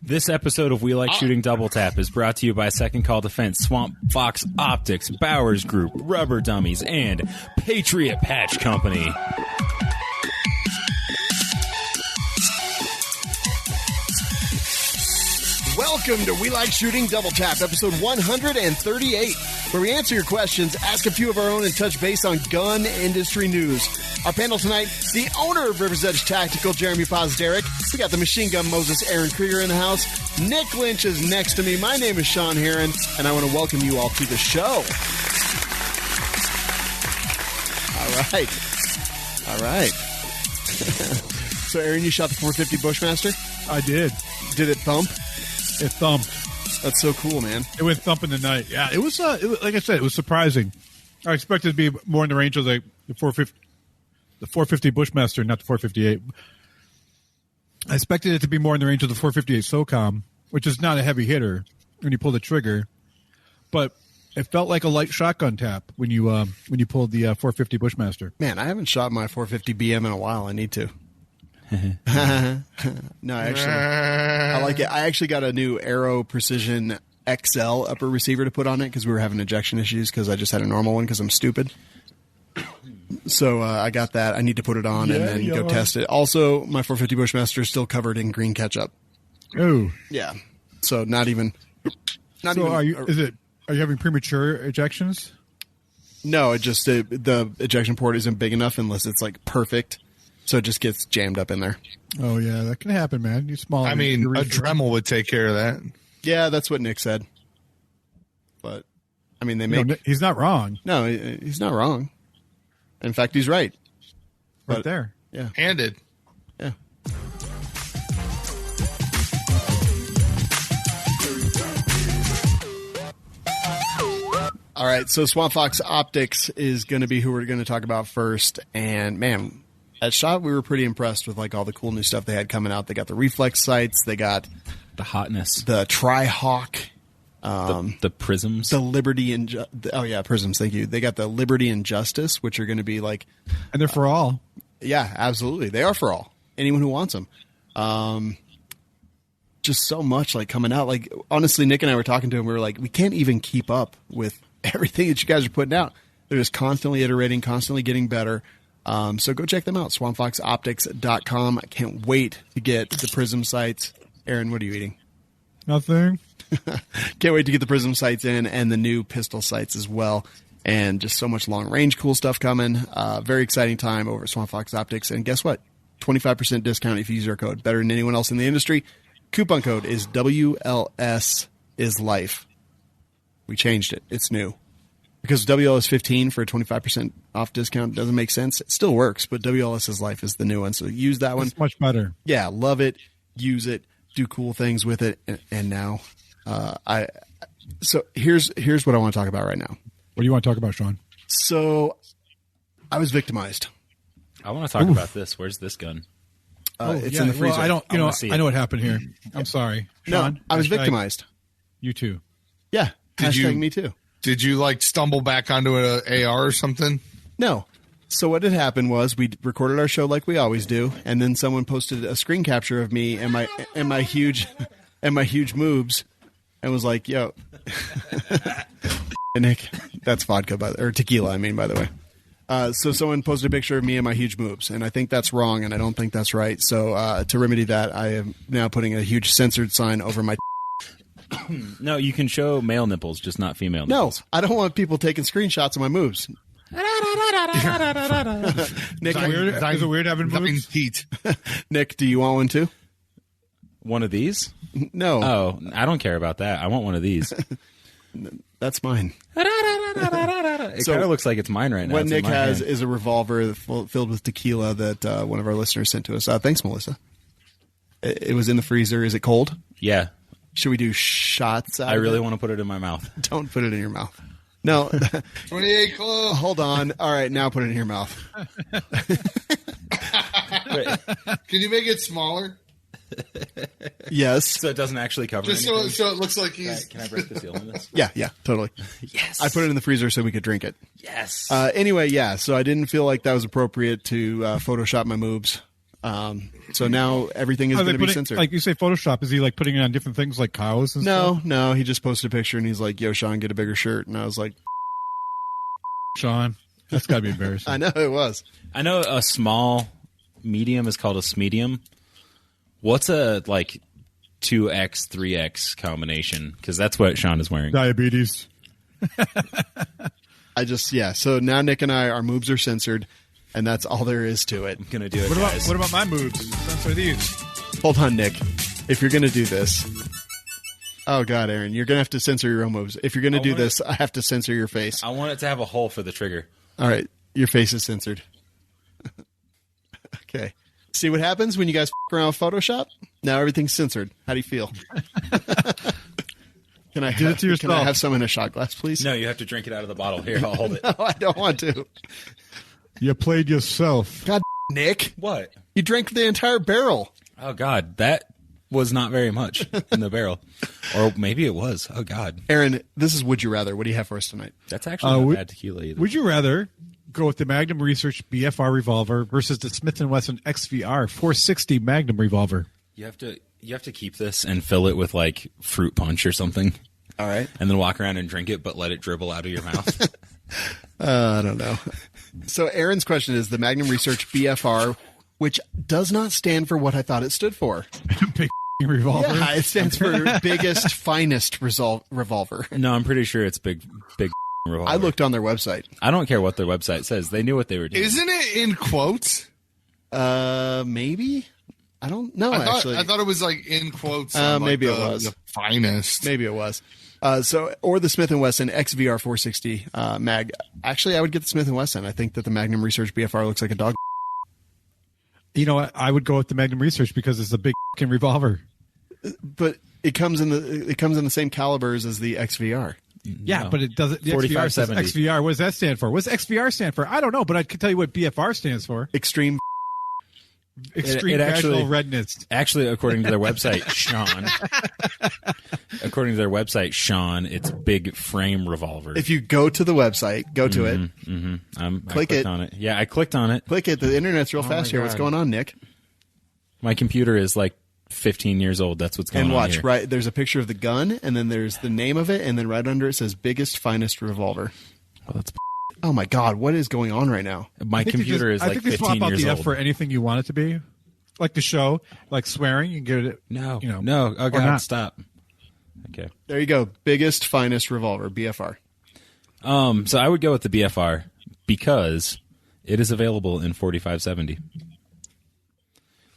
This episode of We Like Shooting Double Tap is brought to you by Second Call Defense, Swamp Fox Optics, Bowers Group, Rubber Dummies, and Patriot Patch Company. Welcome to We Like Shooting Double Tap, episode 138, where we answer your questions, ask a few of our own, and touch base on gun industry news. Our panel tonight, the owner of River's Edge Tactical, Jeremy Paz-Derrick. We got the Machine Gun Moses, Aaron Krieger, in the house. Nick Lynch is next to me. My name is Sean Heron, and I want to welcome you all to the show. All right. So, Aaron, you shot the 450 Bushmaster? I did. Did it thump? It thumped. That's so cool, man. It went thumping tonight. Yeah, it was like I said, it was surprising. I expected it to be more in the range of like the 450 Bushmaster, not the 458. I expected it to be more in the range of the 458 SOCOM, which is not a heavy hitter when you pull the trigger, but it felt like a light shotgun tap when you pulled the 450 Bushmaster. Man, I haven't shot my 450 BM in a while. I need to. No, actually, I like it. I actually got a new Aero Precision XL upper receiver to put on it because we were having ejection issues because I just had a normal one because I'm stupid. So I got that. I need to put it on and then go test it. Also, my 450 Bushmaster is still covered in green ketchup. Oh, yeah. So not even. Are you having premature ejections? No, it just the ejection port isn't big enough unless it's like perfect. So it just gets jammed up in there. Oh, yeah, that can happen, man. You small. I mean, a Dremel would take care of that. Yeah, that's what Nick said. But, I mean, they make... No, he's not wrong. No, he's not wrong. In fact, he's right. Right there. Yeah. Handed. Yeah. All right, so Swamp Fox Optics is going to be who we're going to talk about first. And, man... At SHOT, we were pretty impressed with like all the cool new stuff they had coming out. They got the reflex sights. They got the hotness, the Tri-Hawk, the prisms, the Liberty and prisms. Thank you. They got the Liberty and Justice, which are going to be like, and they're for all. Yeah, absolutely. They are for all. Anyone who wants them. Just so much like coming out. Like honestly, Nick and I were talking to him. We were like, we can't even keep up with everything that you guys are putting out. They're just constantly iterating, constantly getting better. So go check them out, swampfoxoptics.com. I can't wait to get the prism sights. Aaron, what are you eating? Nothing. Can't wait to get the prism sights in and the new pistol sights as well. And just so much long range cool stuff coming. Very exciting time over at Swamp Fox Optics. And guess what? 25% discount if you use our code. Better than anyone else in the industry. Coupon code is WLS is life. We changed it. It's new. Because WLS 15 for a 25% off discount doesn't make sense. It still works, but WLS is life is the new one. So use that one. It's much better. Yeah, love it. Use it. Do cool things with it. And now, so here's what I want to talk about right now. What do you want to talk about, Sean? So I was victimized. I want to talk about this. Where's this gun? It's in the freezer. Well, I know what happened here. I'm sorry, Sean. No, I was victimized. You too. Yeah. Hashtag me too. Did you like stumble back onto an AR or something? No. So what had happened was we recorded our show like we always do, and then someone posted a screen capture of me and my huge moves, and was like, "Yo, Nick, that's vodka or tequila, I mean, by the way." So someone posted a picture of me and my huge moves, and I think that's wrong, and I don't think that's right. So to remedy that, I am now putting a huge censored sign over my. No, you can show male nipples, just not female nipples. No, I don't want people taking screenshots of my moves. Nick, is it weird having moves? Heat. Nick, do you want one too? One of these? No. Oh, I don't care about that. I want one of these. That's mine. It kind of looks like it's mine right now. What Nick has is a revolver filled with tequila that one of our listeners sent to us. Thanks, Melissa. It was in the freezer. Is it cold? Yeah. Should we do shots out I really want to put it in my mouth. Don't put it in your mouth. No. 28 close. Hold on. All right, now put it in your mouth. Can you make it smaller? Yes. So it doesn't actually cover just anything? so it looks like he's... Can I break the seal on this? Yeah, totally. Yes. I put it in the freezer so we could drink it. Yes. Anyway, yeah, so I didn't feel like that was appropriate to Photoshop my moves. So now everything is going to be censored. Like you say, Photoshop. Is he like putting it on different things like cows and stuff? No. He just posted a picture and he's like, "Yo, Sean, get a bigger shirt." And I was like, Sean, that's got to be embarrassing. I know it was. I know a small medium is called a smedium. What's a like 2X, 3X combination? Because that's what Sean is wearing. Diabetes. So now Nick and I, our moves are censored, and that's all there is to it. I'm going to do it, What about my moves? Censor these. Hold on, Nick. If you're going to do this... Oh, God, Aaron, you're going to have to censor your own moves. If you're going to do this, I have to censor your face. I want it to have a hole for the trigger. All right, your face is censored. Okay. See what happens when you guys f around with Photoshop? Now everything's censored. How do you feel? Can I have some in a shot glass, please? No, you have to drink it out of the bottle. Here, I'll hold it. No, I don't want to. You played yourself. God, Nick. What? You drank the entire barrel. Oh, God. That was not very much in the barrel. Or maybe it was. Oh, God. Aaron, this is Would You Rather. What do you have for us tonight? That's actually not bad tequila either. Would you rather go with the Magnum Research BFR revolver versus the Smith & Wesson XVR 460 Magnum revolver? You have to keep this and fill it with like fruit punch or something. All right. And then walk around and drink it, but let it dribble out of your mouth. I don't know. So Aaron's question is the Magnum Research BFR, which does not stand for what I thought it stood for. Big revolver. Yeah, it stands for biggest, finest revolver. No, I'm pretty sure it's big revolver. I looked on their website. I don't care what their website says. They knew what they were doing. Isn't it in quotes? Maybe. I don't know. I thought it was like in quotes. Maybe like it was the finest. Maybe it was. Or the Smith & Wesson XVR 460 mag. Actually, I would get the Smith & Wesson. I think that the Magnum Research BFR looks like a dog. You know what? I would go with the Magnum Research because it's a big revolver. But it comes in the same calibers as the XVR. Yeah, but it doesn't. The 4570. XVR. What does that stand for? What does XVR stand for? I don't know, but I can tell you what BFR stands for. Extreme vaginal redness. Actually, according to their website, Sean, it's big frame revolver. If you go to the website, go to it. Mm-hmm. I clicked on it. Yeah, I clicked on it. Click it. The internet's real fast here. What's going on, Nick? My computer is like 15 years old. That's what's going on. And watch, here. right? There's a picture of the gun, and then there's the name of it, and then right under it says biggest, finest revolver. Well, that's Oh my God, what is going on right now? My computer is like 15 years old. I think they swap out the F for anything you want it to be. Like the show, like swearing, you can get it. No. No. Oh, God, stop. Okay. There you go. Biggest, finest revolver, BFR. So I would go with the BFR because it is available in 4570.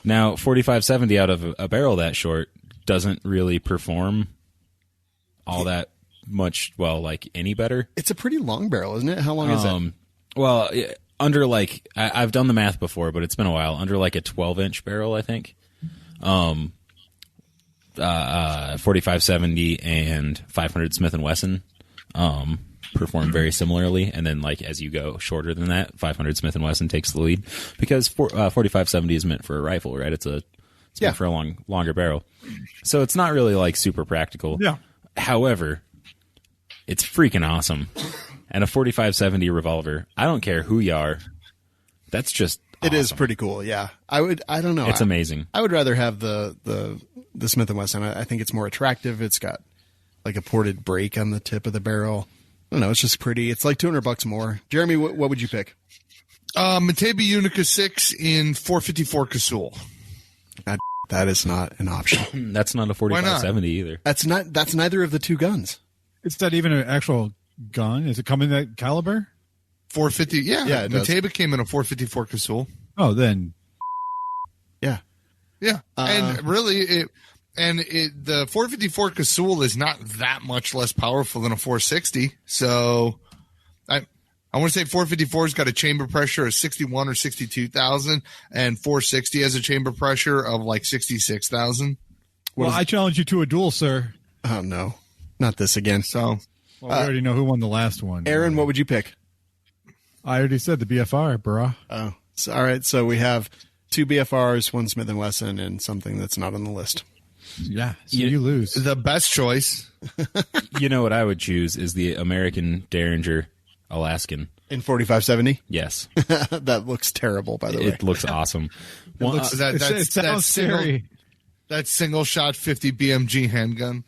Now, 4570 out of a barrel that short doesn't really perform all that much, well, like any better. It's a pretty long barrel, isn't it? How long is that? Well, under like, I've done the math before, but it's been a while. Under like a 12-inch barrel, I think. 4570 and 500 Smith & Wesson perform very similarly, and then like as you go shorter than that, 500 Smith & Wesson takes the lead because 4570 is meant for a rifle, right? It's meant for a longer barrel, so it's not really like super practical. Yeah. However, It's freaking awesome. And a 4570 revolver, I don't care who you are. That's just awesome. It is pretty cool, yeah. I don't know. It's amazing. I would rather have the Smith & Wesson. I think it's more attractive. It's got like a ported break on the tip of the barrel. I don't know. It's just pretty. It's like $200 more. Jeremy, what would you pick? Mateba Unica 6 in 454 Casull. That is not an option. That's not a 4570 either. That's neither of the two guns. It's not even an actual gun. Is it come in that caliber? 450. Yeah. It does. Mateba came in a 454 Casull. Oh, then. Yeah. Yeah. And really, the 454 Casull is not that much less powerful than a 460. So I want to say 454's got a chamber pressure of 61 or 62,000, and 460 has a chamber pressure of like 66,000. Well, I challenge you to a duel, sir. Oh, no. Not this again. So, we already know who won the last one. Aaron, what would you pick? I already said the BFR, bruh. Oh, so, all right. So we have 2 BFRs, 1 Smith & Wesson, and something that's not on the list. Yeah, so you lose. the best choice. You know what I would choose is the American Derringer Alaskan. In 4570? Yes. That looks terrible, by the way. It looks awesome. Well, It sounds scary. That single shot 50 BMG handgun.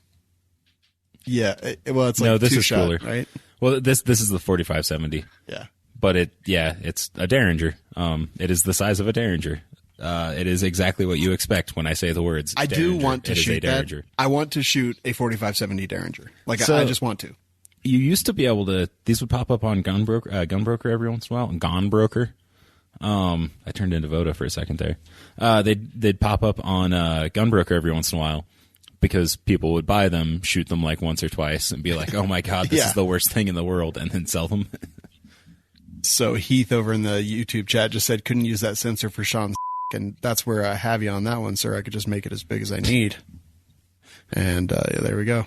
Yeah. Well, it's like no, this is two-shot, cooler. right? Well, this is the 4570. Yeah. But it's a Derringer. It is the size of a Derringer. It is exactly what you expect when I say the words. I Derringer. do want to It is a shoot that. Derringer. I want to shoot a 4570 Derringer. Like, So- I just want to. You used to be able to. These would pop up on Gunbroker every once in a while. Gunbroker. I turned into Voda for a second there. They'd pop up on Gunbroker every once in a while because people would buy them, shoot them like once or twice, and be like, "Oh my god, this Yeah. is the worst thing in the world," and then sell them. So Heath over in the YouTube chat just said couldn't use that sensor for Sean's and that's where I have you on that one, sir. I could just make it as big as I need. And yeah, there we go.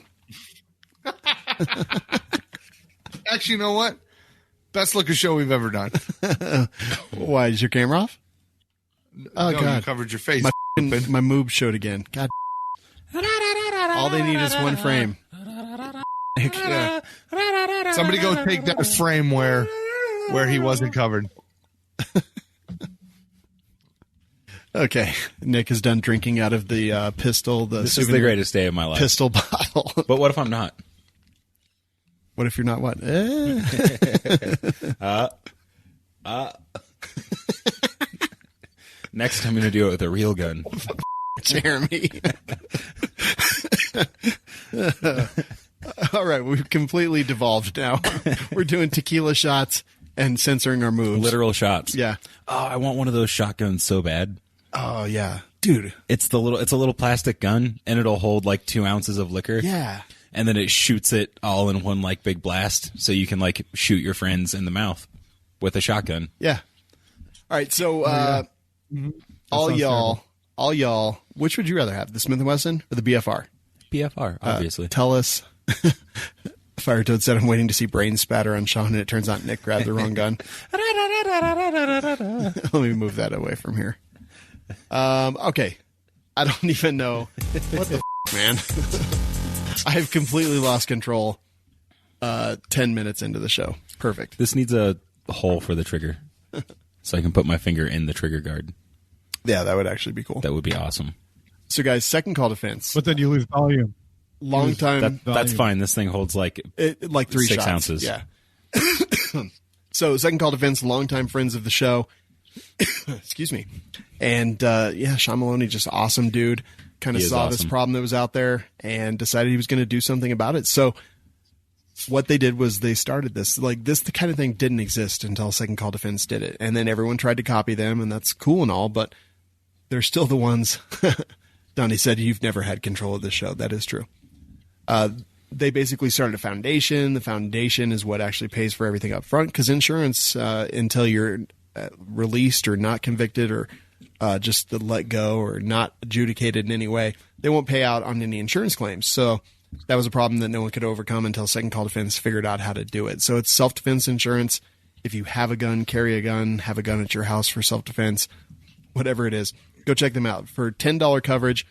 Actually, you know what? Best looking show we've ever done. Why, is your camera off? Oh, No, you God. covered your face. My moob showed again. God. All they need is one frame. Yeah. Somebody go take that frame where he wasn't covered. Okay. Nick is done drinking out of the pistol. This is the greatest day of my life. Pistol bottle. But what if I'm not? What if you're not what? Next, I'm going to do it with a real gun. Jeremy. All right, we've completely devolved now. We're doing tequila shots and censoring our moves. Literal shots. Yeah. Oh, I want one of those shotguns so bad. Oh, yeah. Dude. It's a little plastic gun, and it'll hold like 2 ounces of liquor. Yeah. And then it shoots it all in one like big blast, so you can like shoot your friends in the mouth with a shotgun. Yeah. All right, so all sounds y'all, which would you rather have, the Smith & Wesson or the BFR? BFR, obviously. Tell us. Fire Toad said, I'm waiting to see brain spatter on Sean, and it turns out Nick grabbed the wrong gun. Let me move that away from here. Okay. I don't even know. What the man? I have completely lost control 10 minutes into the show. Perfect. This needs a hole for the trigger, so I can put my finger in the trigger guard. Yeah, that would actually be cool. That would be awesome. So, guys, second call defense. But then you lose volume. Long time. That's fine. This thing holds like Like 3 6 shots. ounces. Yeah. So, second call defense, longtime friends of the show. Excuse me. And yeah, Sean Maloney, just awesome dude. Kind of He is saw this awesome. problem that was out there and decided he was going to do something about it. So, what they did was they started this. Like, this the kind of thing didn't exist until Second Call Defense did it. And then everyone tried to copy them, and that's cool and all, but they're still the ones. Donnie said, you've never had control of this show. That is true. They basically started a foundation. The foundation is what actually pays for everything up front, because insurance, until you're released or not convicted or just let go or not adjudicated in any way, they won't pay out on any insurance claims. So that was a problem that no one could overcome until Second Call Defense figured out how to do it. So it's self-defense insurance. If you have a gun, carry a gun, have a gun at your house for self-defense, whatever it is, go check them out. For $10 coverage,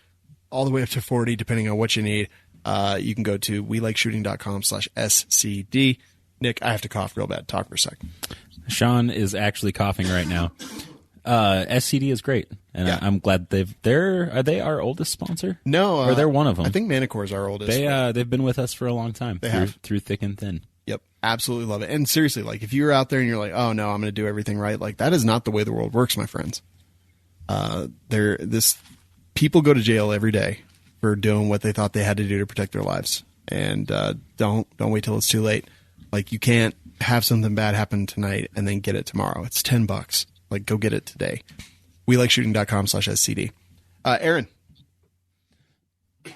all the way up to $40, depending on what you need, you can go to welikeshooting.com/SCD. Nick, I have to cough real bad. Talk for a sec. Sean is actually coughing right now. SCD is great, and Yeah. I'm glad are they our oldest sponsor? No, or they're one of them. I think Manicore is our oldest. They've been with us for a long time. They have. through thick and thin. Yep, absolutely love it. And seriously, like if you're out there and you're like, oh no, I'm going to do everything right, like that is not the way the world works, my friends. People go to jail every day for doing what they thought they had to do to protect their lives, and don't wait till it's too late. Like you can't have something bad happen tonight and then get it tomorrow. It's $10. Like go get it today. welikeshooting.com/SCD. Aaron. Yeah.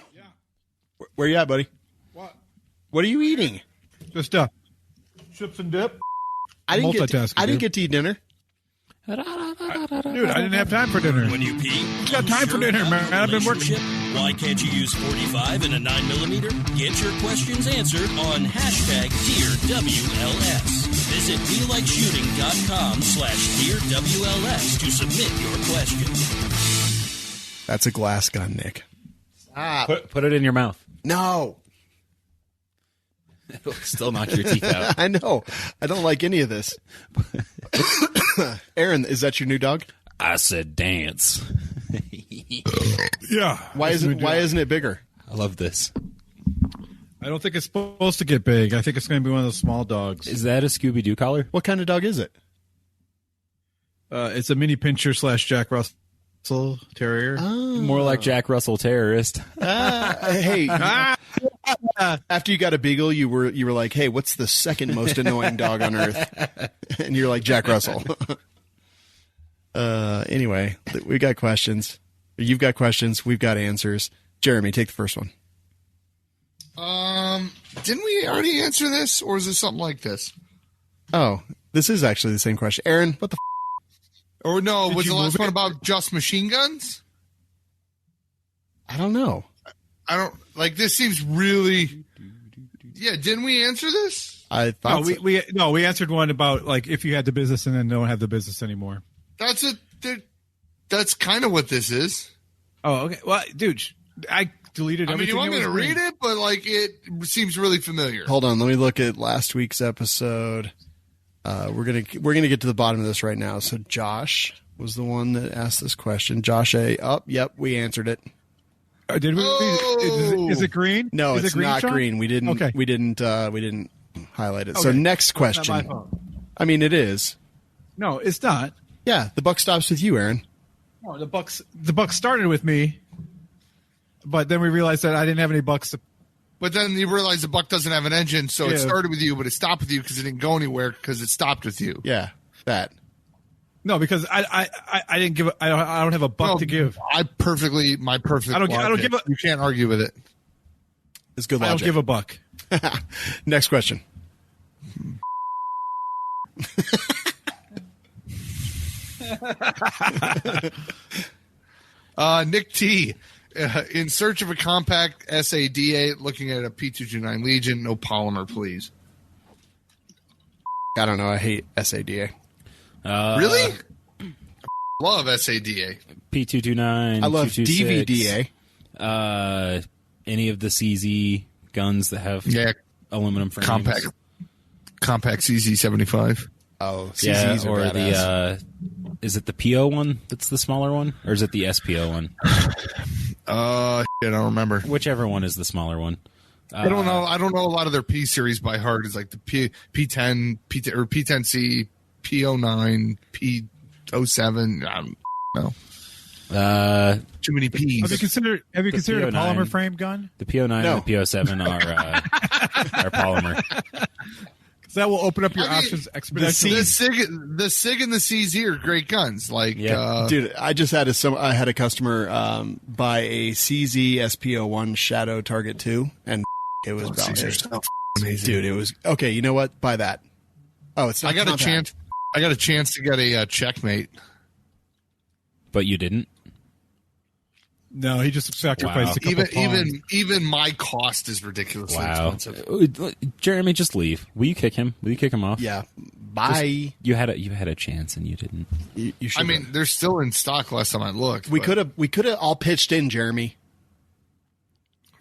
Where you at, buddy? What are you eating? Just chips and dip. I didn't Multitasking, get to eat dinner. Dude, I didn't have time for dinner. When you pee, Who's got time for dinner, man? I've been working. Why can't you use 45 and a 9mm? Get your questions answered on #DearWLS. Visit welikeshooting.com/DearWLS to submit your question. That's a glass gun, Nick. Put it in your mouth. No. It'll still knock your teeth out. I know. I don't like any of this. Aaron, is that your new dog? I said dance. Yeah. Why isn't it bigger? I love this. I don't think it's supposed to get big. I think it's going to be one of those small dogs. Is that a Scooby-Doo collar? What kind of dog is it? It's a mini pincher / Jack Russell Terrier. More like Jack Russell terrorist. Hey, after you got a beagle, you were like, hey, what's the second most annoying dog on earth? And you're like, Jack Russell. Anyway, we got questions. You've got questions. We've got answers. Jeremy, take the first one. Didn't we already answer this, or is it something like this? Oh, this is actually the same question. Aaron, what the Or no, Did was you the last move one it? about just machine guns? I don't know. I don't like this. Seems really. Yeah, didn't we answer this? I thought We answered one about like if you had the business and then don't have the business anymore. That's it. That's kind of what this is. Oh, okay. Well, dude, I deleted I mean, everything. you want me that to was read green. it, but like it seems really familiar. Hold on, let me look at last week's episode. We're gonna get to the bottom of this right now. So Josh was the one that asked this question. Josh A. Yep, we answered it. Did we? Oh! Is it green? No, Is it's it green, not Sean? green. We didn't. Okay. We didn't highlight it. So Okay. next Not my question. fault. I mean, it is. No, it's not. Yeah, the buck stops with you, Aaron. No, the Bucks started with me, but then we realized that I didn't have any bucks to. But then you realize the buck doesn't have an engine, so it Yeah. started with you, but it stopped with you because it didn't go anywhere because it stopped with you. Yeah, that. No, because I didn't give. I don't have a buck No, to give. my perfect. I don't logic. give a- You can't argue with it. It's good I don't logic. give a buck. Next question. Nick T. In search of a compact SADA, looking at a P229 Legion, no polymer, please. I don't know. I hate SADA. Really? Love SADA. P229. I love 226, DVDA. Any of the CZ guns that have Yeah, aluminum frames. compact CZ75. Oh, Yeah, CZs are or badass. is it the PO one that's the smaller one? Or is it the SPO one? I don't remember. Whichever one is the smaller one. I don't know. I don't know a lot of their P series by heart. It's like the P10, or P10C, P09, P07. No, too many P's. Have you considered a PO9. polymer frame gun? The PO9 No. and the PO7 are polymer. Because that will open up your I mean, options exponentially. The SIG and the CZ are great guns. Like, Yeah. Dude, I just had I had a customer buy a CZ SPO1 Shadow Target 2, and it was about CZ are so amazing. Dude, it was okay. You know what? Buy that. Oh, it's not I got compact. a chance to get a checkmate. But you didn't? No, he just sacrificed a couple pawns. Even my cost is ridiculously Wow. expensive. Jeremy, just leave. Will you kick him? Will you kick him off? Yeah, bye. You had a chance and you didn't. You should. I mean, th're still in stock. Last time I looked, we but- could have all pitched in, Jeremy.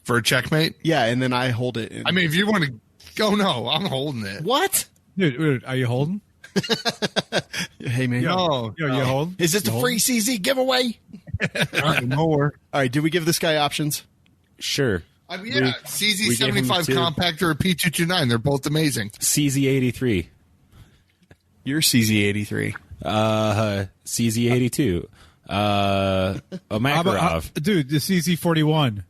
for a checkmate. Yeah, and then I hold it. I mean, if you want to go, no, I'm holding it. what? Dude, are you holding? Hey man, No, Yo, you holding? is this a free CZ giveaway? not anymore. All right, did we give this guy options? Sure. I mean, yeah, we gave him CZ75 two. compact or a P229, they're both amazing. CZ83. You're CZ83. CZ82. A Makarov. Dude, the CZ41.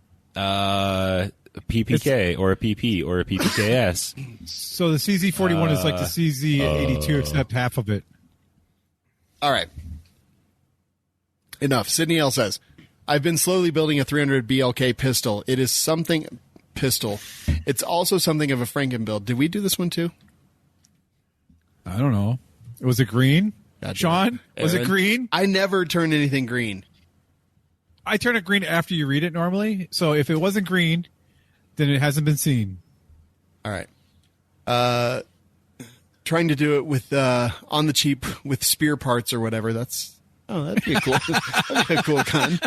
PPK or a PP or a PPKS. So the CZ41 is like the CZ82, except half of it. All right. Enough. Sydney L says, I've been slowly building a 300 BLK pistol. It is something pistol. It's also something of a Franken build. Did we do this one too? I don't know. Was it green? God, Sean? Was it Aaron? green? I never turn anything green. I turn it green after you read it normally. So if it wasn't green, then it hasn't been seen. All right. Trying to do it with on the cheap with spear parts or whatever. That'd be a cool. That'd be a cool gun.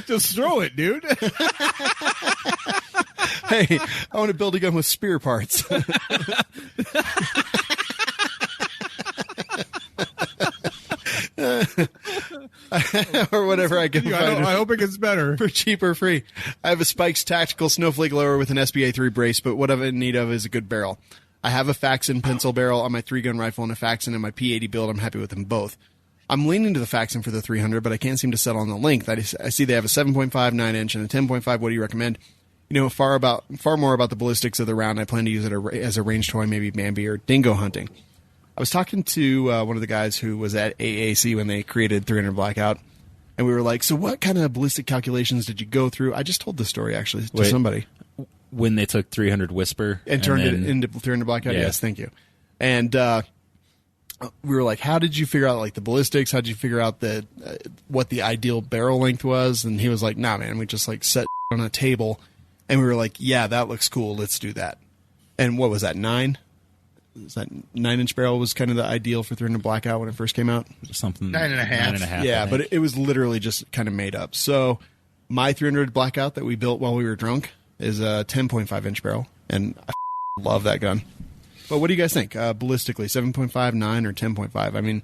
Just throw it, dude. Hey, I want to build a gun with spear parts. Or whatever I can find. I hope it gets better. For cheap or free. I have a Spikes tactical snowflake lower with an SBA-3 brace, but what I'm in need of is a good barrel. I have a Faxon pencil barrel on my 3-gun rifle and a Faxon in my P80 build. I'm happy with them both. I'm leaning to the Faxon for the 300, but I can't seem to settle on the length. I see they have a 7.5 9-inch and a 10.5. What do you recommend? You know, far more about the ballistics of the round. I plan to use it as a range toy, maybe Bambi or dingo hunting. I was talking to one of the guys who was at AAC when they created 300 Blackout, and we were like, so what kind of ballistic calculations did you go through? I just told this story, actually, to somebody. When they took 300 Whisper and turned it into 300 Blackout? Yeah. Yes, thank you. And we were like, how did you figure out, like, the ballistics? How did you figure out what the ideal barrel length was? And he was like, nah, man, we just, like, set on a table. And we were like, yeah, that looks cool. Let's do that. And what was that, 9? Is that 9-inch barrel was kind of the ideal for 300 Blackout when it first came out? Something 9.5. 9.5. Yeah, but it was literally just kind of made up. So my 300 Blackout that we built while we were drunk is a 10.5-inch barrel, and I love that gun. But what do you guys think? Ballistically, 7.5, 9, or 10.5? I mean...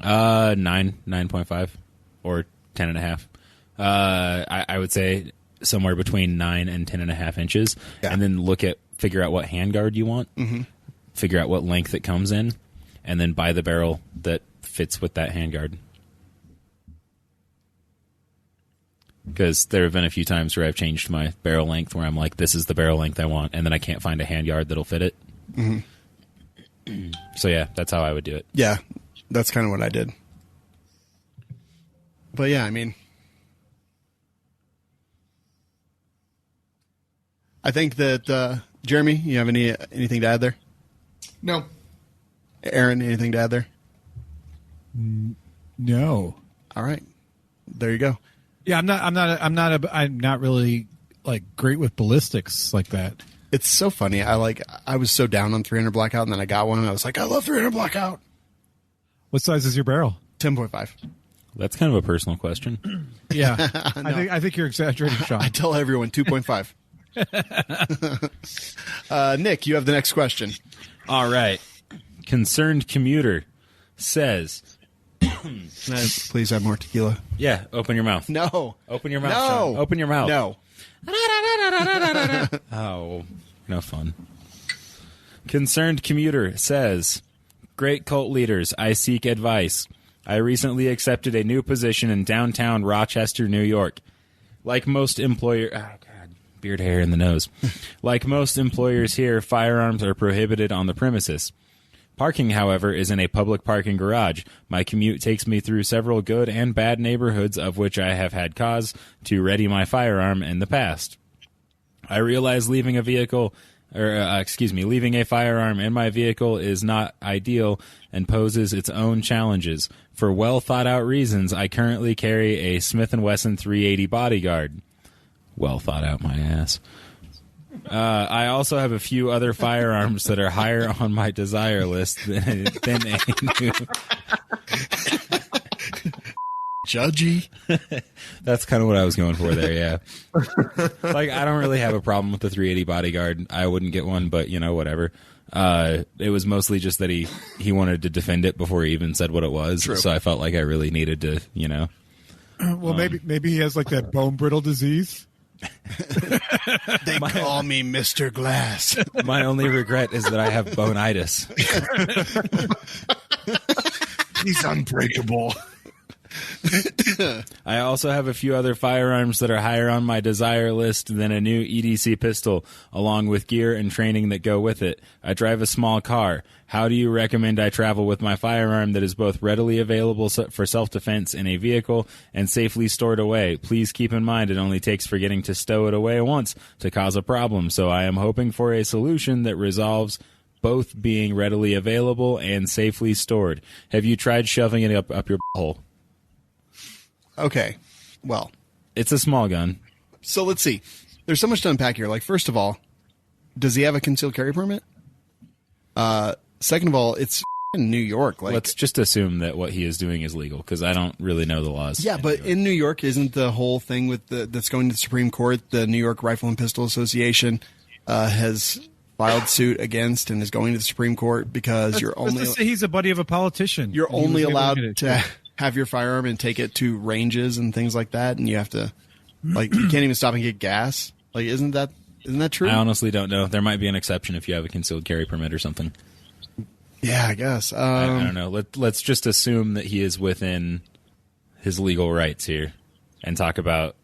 9.5, or 10.5. I would say somewhere between 9 and 10.5 inches, and then figure out what handguard you want, figure out what length it comes in, and then buy the barrel that fits with that handguard. Because there have been a few times where I've changed my barrel length where I'm like, this is the barrel length I want, and then I can't find a handguard that'll fit it. So yeah, that's how I would do it. Yeah, that's kind of what I did. But yeah, I mean... I think that, Jeremy, you have anything to add there? No. Aaron, anything to add there? No. All right. There you go. Yeah, I'm not really like great with ballistics like that. It's so funny. I was so down on 300 Blackout, and then I got one, and I was like, I love 300 Blackout. What size is your barrel? 10.5. That's kind of a personal question. Yeah. I think you're exaggerating, Sean. I tell everyone 2.5. Nick, you have the next question. All right. Concerned Commuter says... Please have more tequila. Yeah, open your mouth. No. Open your mouth, No. Sean. Open your mouth. No. Oh, no fun. Concerned Commuter says, great cult leaders, I seek advice. I recently accepted a new position in downtown Rochester, New York. Like most beard hair in the nose. Like most employers here, firearms are prohibited on the premises. Parking, however, is in a public parking garage. My commute takes me through several good and bad neighborhoods of which I have had cause to ready my firearm in the past. I realize leaving a firearm in my vehicle is not ideal and poses its own challenges. For well-thought-out reasons, I currently carry a Smith & Wesson 380 Bodyguard. Well thought out, my ass. I also have a few other firearms that are higher on my desire list than a new... Judgy. That's kind of what I was going for there, yeah. Like, I don't really have a problem with the 380 Bodyguard. I wouldn't get one, but, whatever. It was mostly just that he wanted to defend it before he even said what it was. True. So I felt like I really needed to, Well, maybe he has like that bone brittle disease. They call me Mr. Glass. My only regret is that I have bonitis. He's unbreakable. I also have a few other firearms that are higher on my desire list than a new EDC pistol, along with gear and training that go with it. I drive a small car. How do you recommend I travel with my firearm that is both readily available for self-defense in a vehicle and safely stored away? Please keep in mind it only takes forgetting to stow it away once to cause a problem, so I am hoping for a solution that resolves both being readily available and safely stored. Have you tried shoving it up your hole? Okay, well. It's a small gun. So let's see. There's so much to unpack here. Like, first of all, does he have a concealed carry permit? Second of all, it's in New York. Like, let's just assume that what he is doing is legal because I don't really know the laws. yeah, but in New York, isn't the whole thing with that's going to the Supreme Court? The New York Rifle and Pistol Association has filed suit against and is going to the Supreme Court because Let's say he's a buddy of a politician. you're only allowed to have your firearm and take it to ranges and things like that, and you have to like you can't even stop and get gas. Like, isn't that true? I honestly don't know. There might be an exception if you have a concealed carry permit or something. Yeah, I guess. I don't know. Let's just assume that he is within his legal rights here and talk about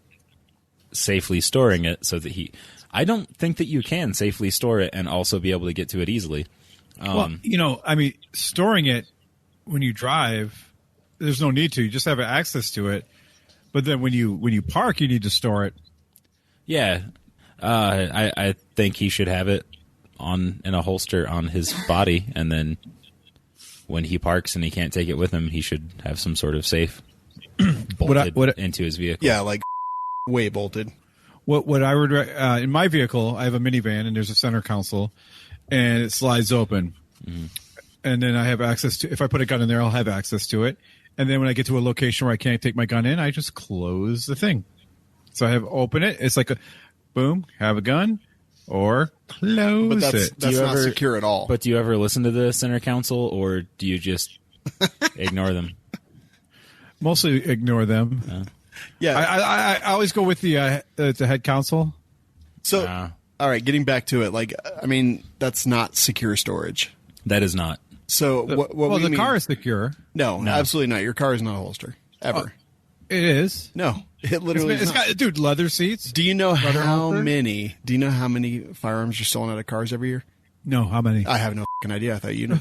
safely storing it so that I don't think that you can safely store it and also be able to get to it easily. Well, storing it when you drive, there's no need to. You just have access to it. But then when you park, you need to store it. Yeah. I think he should have it in a holster on his body, and then when he parks and he can't take it with him, he should have some sort of safe bolted into his vehicle. Yeah, like way bolted. What I would in my vehicle, I have a minivan and there's a center console, and it slides open, and then I have access to. If I put a gun in there, I'll have access to it. And then when I get to a location where I can't take my gun in, I just close the thing. So I have open it. It's like a boom, have a gun, or close But it. that's not secure at all. But do you ever listen to the center council, or do you just ignore them? Mostly ignore them. yeah. I always go with the head counsel. So, all right, getting back to it, like, I mean, that's not secure storage. That is not. So what we the mean, car is secure. No, absolutely not. Your car is not a holster ever. It is. No, it literally is It's not. got, dude, leather seats. Do you know Leather how holster? many? Do you know how many firearms are stolen out of cars every year? No, how many? I have no fucking idea. I thought you know.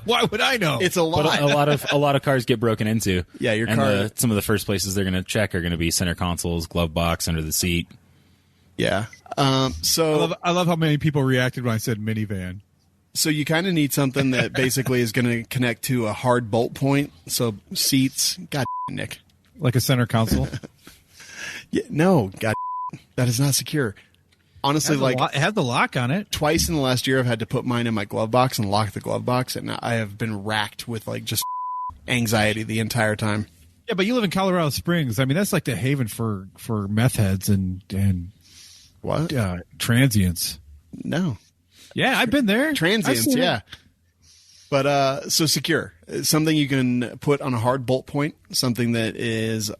Why would I know? It's a lot. But a lot of cars get broken into. Yeah, your and car. Some of the first places they're going to check are going to be center consoles, glove box, under the seat. Yeah. So I love how many people reacted when I said minivan. So you kind of need something that basically is going to connect to a hard bolt point. So seats. God, Nick. Like a center console. Yeah, no, God, that is not secure. Honestly, it has the lock on it. Twice in the last year, I've had to put mine in my glove box and lock the glove box, and I have been racked with like just anxiety the entire time. Yeah, but you live in Colorado Springs. I mean, that's like the haven for meth heads and What? transients. No. Yeah, I've been there. Transients, yeah. But so secure. Something you can put on a hard bolt point, something that is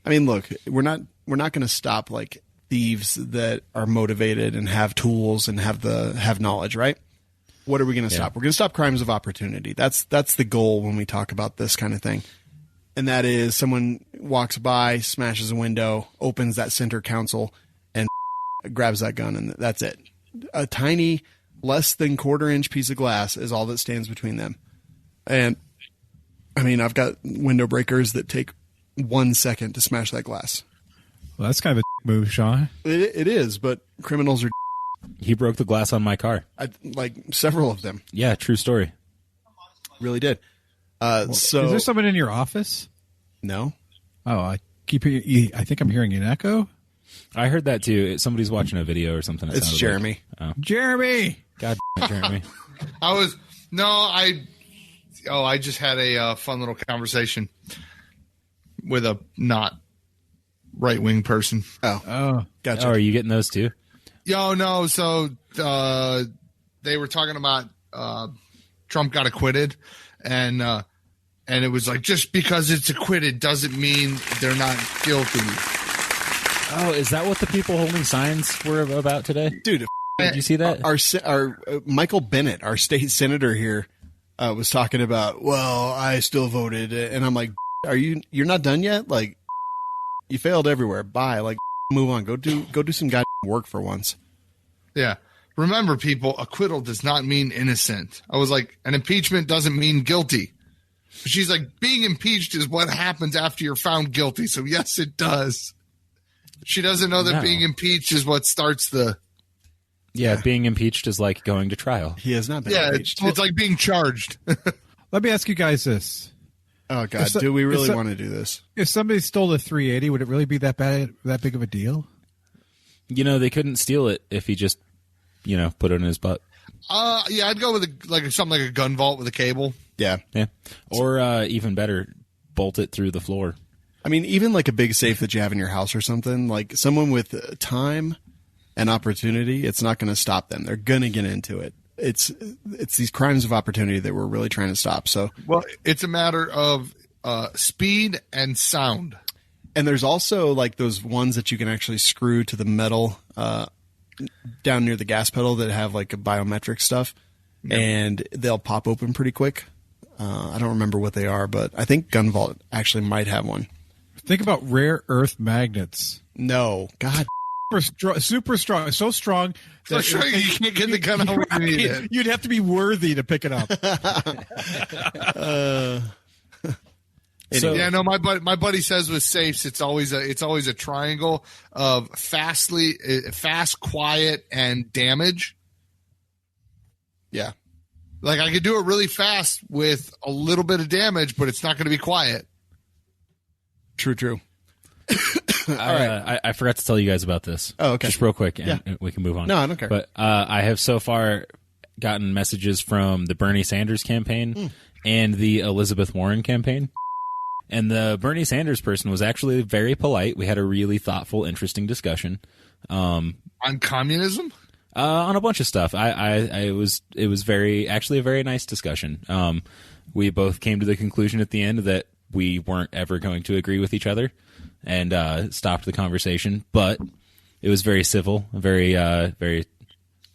I mean, look, we're not going to stop like thieves that are motivated and have tools and have knowledge, right? What are we going to stop? We're going to stop crimes of opportunity. That's the goal when we talk about this kind of thing. And that is someone walks by, smashes a window, opens that center console and grabs that gun, and that's it. A tiny, less than quarter-inch piece of glass is all that stands between them. And, I mean, I've got window breakers that take 1 second to smash that glass. Well, that's kind of a move, Sean. It is, but criminals are... He broke the glass on my car. like several of them. Yeah, true story. Really did. So is there someone in your office? No. Oh, I think I'm hearing an echo. I heard that too. Somebody's watching a video or something. It's Jeremy. Like, Jeremy. God damn it, Jeremy. I just had a fun little conversation with a not right-wing person. Oh, Gotcha. Oh, are you getting those too? No. So they were talking about Trump got acquitted, and it was like, just because it's acquitted doesn't mean they're not guilty. Oh, is that what the people holding signs were about today? Dude, Did you see that? Our Michael Bennett, our state senator here, was talking about, well, I still voted. And I'm like, you're not done yet? Like, you failed everywhere. Bye. Like, move on. Go do some goddamn work for once. Yeah. Remember, people, acquittal does not mean innocent. I was like, an impeachment doesn't mean guilty. She's like, being impeached is what happens after you're found guilty. So, yes, it does. She doesn't know that being impeached is what starts the... Yeah, being impeached is like going to trial. He has not been impeached. It's like being charged. let me ask you guys this. Oh, God. Do we really want to do this? If somebody stole a 380, would it really be that big of a deal? You know, they couldn't steal it if he just, put it in his butt. Yeah, I'd go with something like a gun vault with a cable. Yeah. Yeah. Or even better, bolt it through the floor. I mean, even like a big safe that you have in your house or something, like someone with time and opportunity, it's not going to stop them. They're going to get into it. It's these crimes of opportunity that we're really trying to stop. So, well, it's a matter of speed and sound. And there's also like those ones that you can actually screw to the metal down near the gas pedal that have like a biometric stuff, and they'll pop open pretty quick. I don't remember what they are, but I think Gun Vault actually might have one. Think about rare earth magnets. No, God. Super strong, so strong that you can't get the gun out when you need it. You'd have to be worthy to pick it up. So, yeah, no, my buddy says with safes, it's always a triangle of fast, quiet, and damage. Yeah. Like I could do it really fast with a little bit of damage, but it's not going to be quiet. True. I forgot to tell you guys about this. Oh, okay. Just real quick, and we can move on. No, I don't care. But I have so far gotten messages from the Bernie Sanders campaign and the Elizabeth Warren campaign. And the Bernie Sanders person was actually very polite. We had a really thoughtful, interesting discussion. On communism? On a bunch of stuff. It was actually a very nice discussion. We both came to the conclusion at the end that we weren't ever going to agree with each other, and stopped the conversation. But it was very civil, very very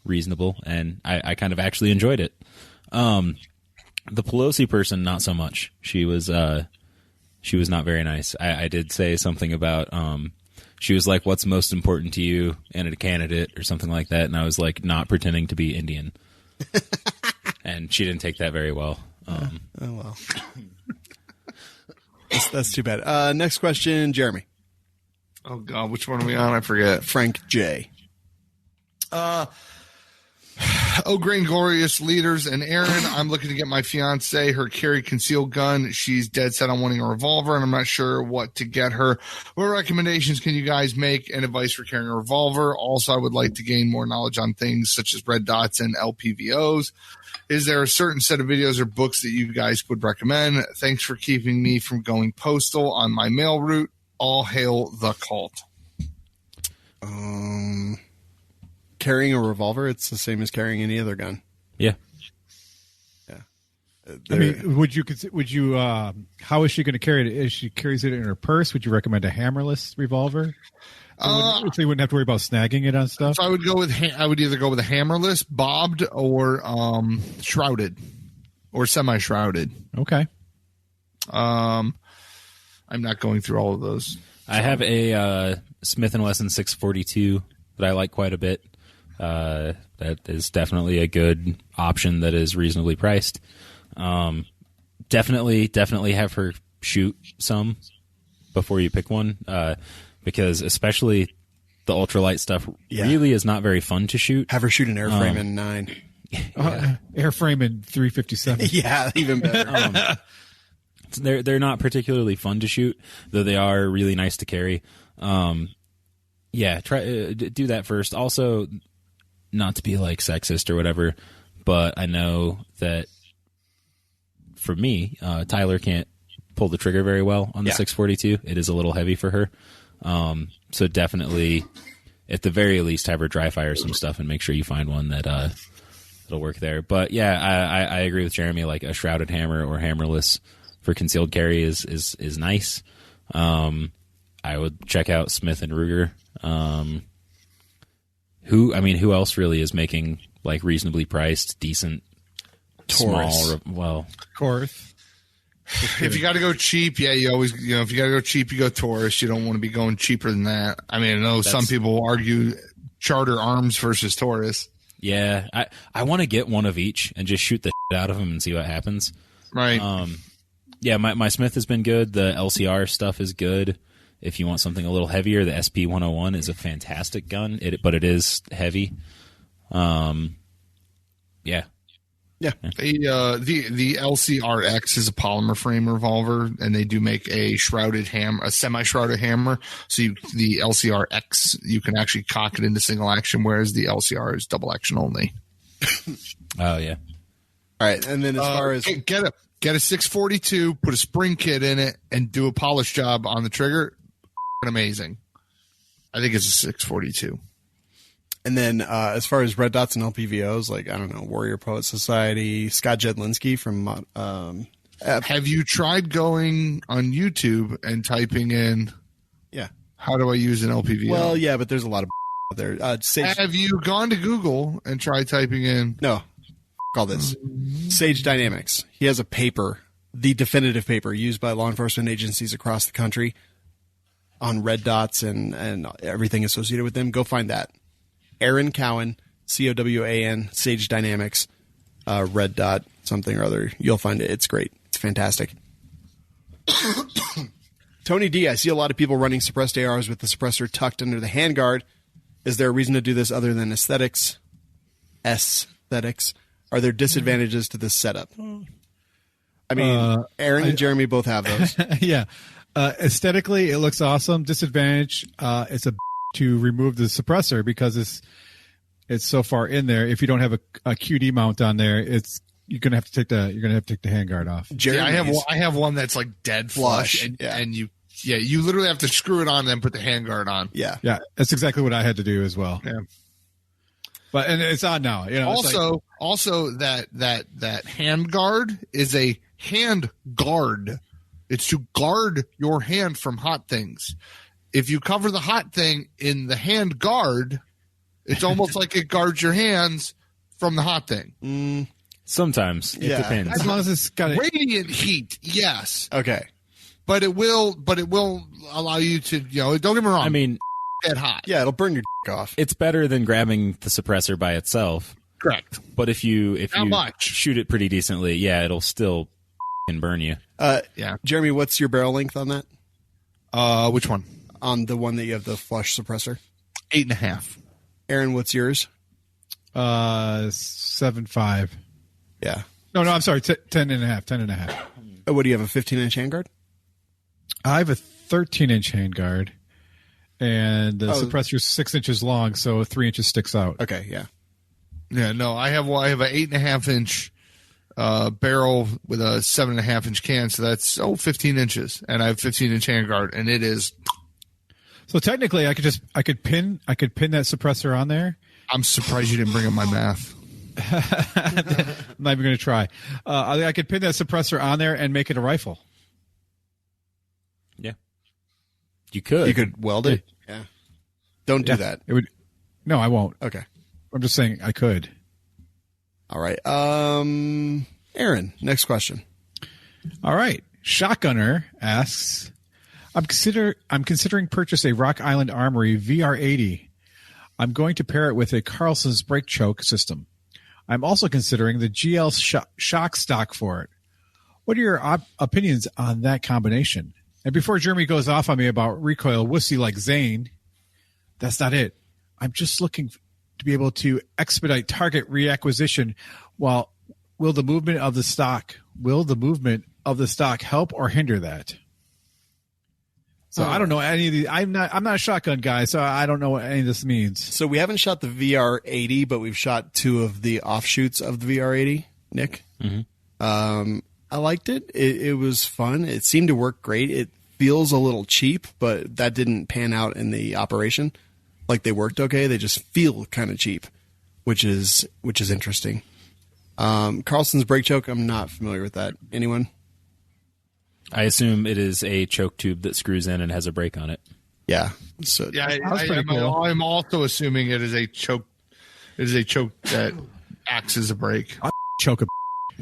reasonable, and I kind of actually enjoyed it. The Pelosi person, not so much. She was not very nice. I did say something about she was like, "What's most important to you in a candidate?" or something like that, and I was like, "Not pretending to be Indian." And she didn't take that very well. Oh well. That's too bad. Next question, Jeremy. Oh God, which one are we on? I forget. Frank J. Oh, Glorious leaders and Aaron, I'm looking to get my fiance her carry concealed gun. She's dead set on wanting a revolver, and I'm not sure what to get her. What recommendations can you guys make and advice for carrying a revolver? Also, I would like to gain more knowledge on things such as red dots and LPVOs. Is there a certain set of videos or books that you guys would recommend? Thanks for keeping me from going postal on my mail route. All hail the cult. Carrying a revolver, it's the same as carrying any other gun. Yeah. I mean, would you? How is she going to carry it? If she carries it in her purse, would you recommend a hammerless revolver? So you wouldn't have to worry about snagging it on stuff. So I would go with. I would either go with a hammerless, bobbed, or shrouded, or semi-shrouded. Okay. I'm not going through all of those. I have a Smith & Wesson 642 that I like quite a bit. That is definitely a good option that is reasonably priced. Definitely have her shoot some before you pick one, because especially the ultralight stuff really is not very fun to shoot. Have her shoot an airframe in 9. Airframe in 357. Yeah, even better. They're not particularly fun to shoot, though they are really nice to carry. Yeah, try do that first. Also, not to be like sexist or whatever, but I know that for me, Tyler can't pull the trigger very well on the 642. It is a little heavy for her. So definitely, at the very least, have her dry fire some stuff and make sure you find one that that'll work there. But yeah, I agree with Jeremy. Like a shrouded hammer or hammerless for concealed carry is nice. I would check out Smith and Ruger. Who else really is making like reasonably priced, decent, Taurus. Korth. If you got to go cheap, you always, if you got to go cheap, you go Taurus. You don't want to be going cheaper than that. I mean, I know some people argue Charter Arms versus Taurus. Yeah, I want to get one of each and just shoot the shit out of them and see what happens. Right. Yeah, my Smith has been good. The LCR stuff is good. If you want something a little heavier, the SP-101 is a fantastic gun, but it is heavy. Yeah. Yeah. The LCRX is a polymer frame revolver, and they do make a semi-shrouded hammer. So the LCRX, you can actually cock it into single action, whereas the LCR is double action only. Oh yeah. All right, and then as far as get a 642, put a spring kit in it, and do a polish job on the trigger, amazing. I think it's a 642. And then as far as red dots and LPVOs, like, I don't know, Warrior Poet Society, Scott Jedlinski from have you tried going on YouTube and typing in, how do I use an LPVO? Well, yeah, but there's a lot of there. Have you gone to Google and tried typing in? No, all this. Sage Dynamics. He has a paper, the definitive paper used by law enforcement agencies across the country on red dots and everything associated with them. Go find that. Aaron Cowan, Cowan, Sage Dynamics, red dot something or other. You'll find it. It's great. It's fantastic. Tony D, I see a lot of people running suppressed ARs with the suppressor tucked under the handguard. Is there a reason to do this other than aesthetics? Aesthetics. Are there disadvantages to this setup? I mean, Aaron and Jeremy both have those. Yeah. Aesthetically, it looks awesome. Disadvantage, it's to remove the suppressor because it's so far in there. If you don't have a QD mount on there, you're gonna have to take the handguard off. I have one that's like dead flush, and you literally have to screw it on and then put the handguard on. Yeah, that's exactly what I had to do as well. Yeah. But and it's on now. You know. Also, that hand guard is a hand guard. It's to guard your hand from hot things. If you cover the hot thing in the hand guard, it's almost like it guards your hands from the hot thing. Sometimes it depends. As long as it's got radiant heat, yes. Okay, but it will allow you to, don't get me wrong. I mean, get hot. Yeah, it'll burn your dick off. It's better than grabbing the suppressor by itself. Correct. But if you much. shoot it pretty decently, it'll still burn you. Jeremy, what's your barrel length on that? Which one? On the one that you have the flush suppressor? 8.5. Aaron, what's yours? 7.5. Yeah. No, I'm sorry. 10.5. What do you have, a 15-inch handguard? I have a 13-inch handguard, and the suppressor's 6 inches long, so 3 inches sticks out. Okay, yeah. Yeah, no, I have an 8.5-inch barrel with a 7.5-inch can, so that's 15 inches, and I have 15-inch handguard, and it is. So technically, I could pin that suppressor on there. I'm surprised you didn't bring up my math. I'm not even going to try. I could pin that suppressor on there and make it a rifle. Yeah, you could. You could weld it. Yeah. Don't do that. It would. No, I won't. Okay. I'm just saying I could. All right. Aaron, next question. All right. Shotgunner asks, I'm considering purchase a Rock Island Armory VR80. I'm going to pair it with a Carlson's brake choke system. I'm also considering the GL shock stock for it. What are your opinions on that combination? And before Jeremy goes off on me about recoil wussy like Zane, that's not it. I'm just looking to be able to expedite target reacquisition. Will the movement of the stock help or hinder that? So I don't know any of these. I'm not a shotgun guy, so I don't know what any of this means. So we haven't shot the VR80, but we've shot two of the offshoots of the VR80. Nick, I liked it. It was fun. It seemed to work great. It feels a little cheap, but that didn't pan out in the operation. Like they worked okay. They just feel kind of cheap, which is interesting. Carlson's brake choke. I'm not familiar with that. Anyone? I assume it is a choke tube that screws in and has a brake on it. Yeah. So I'm also assuming it is a choke. It is a choke that acts as a brake. Choke a.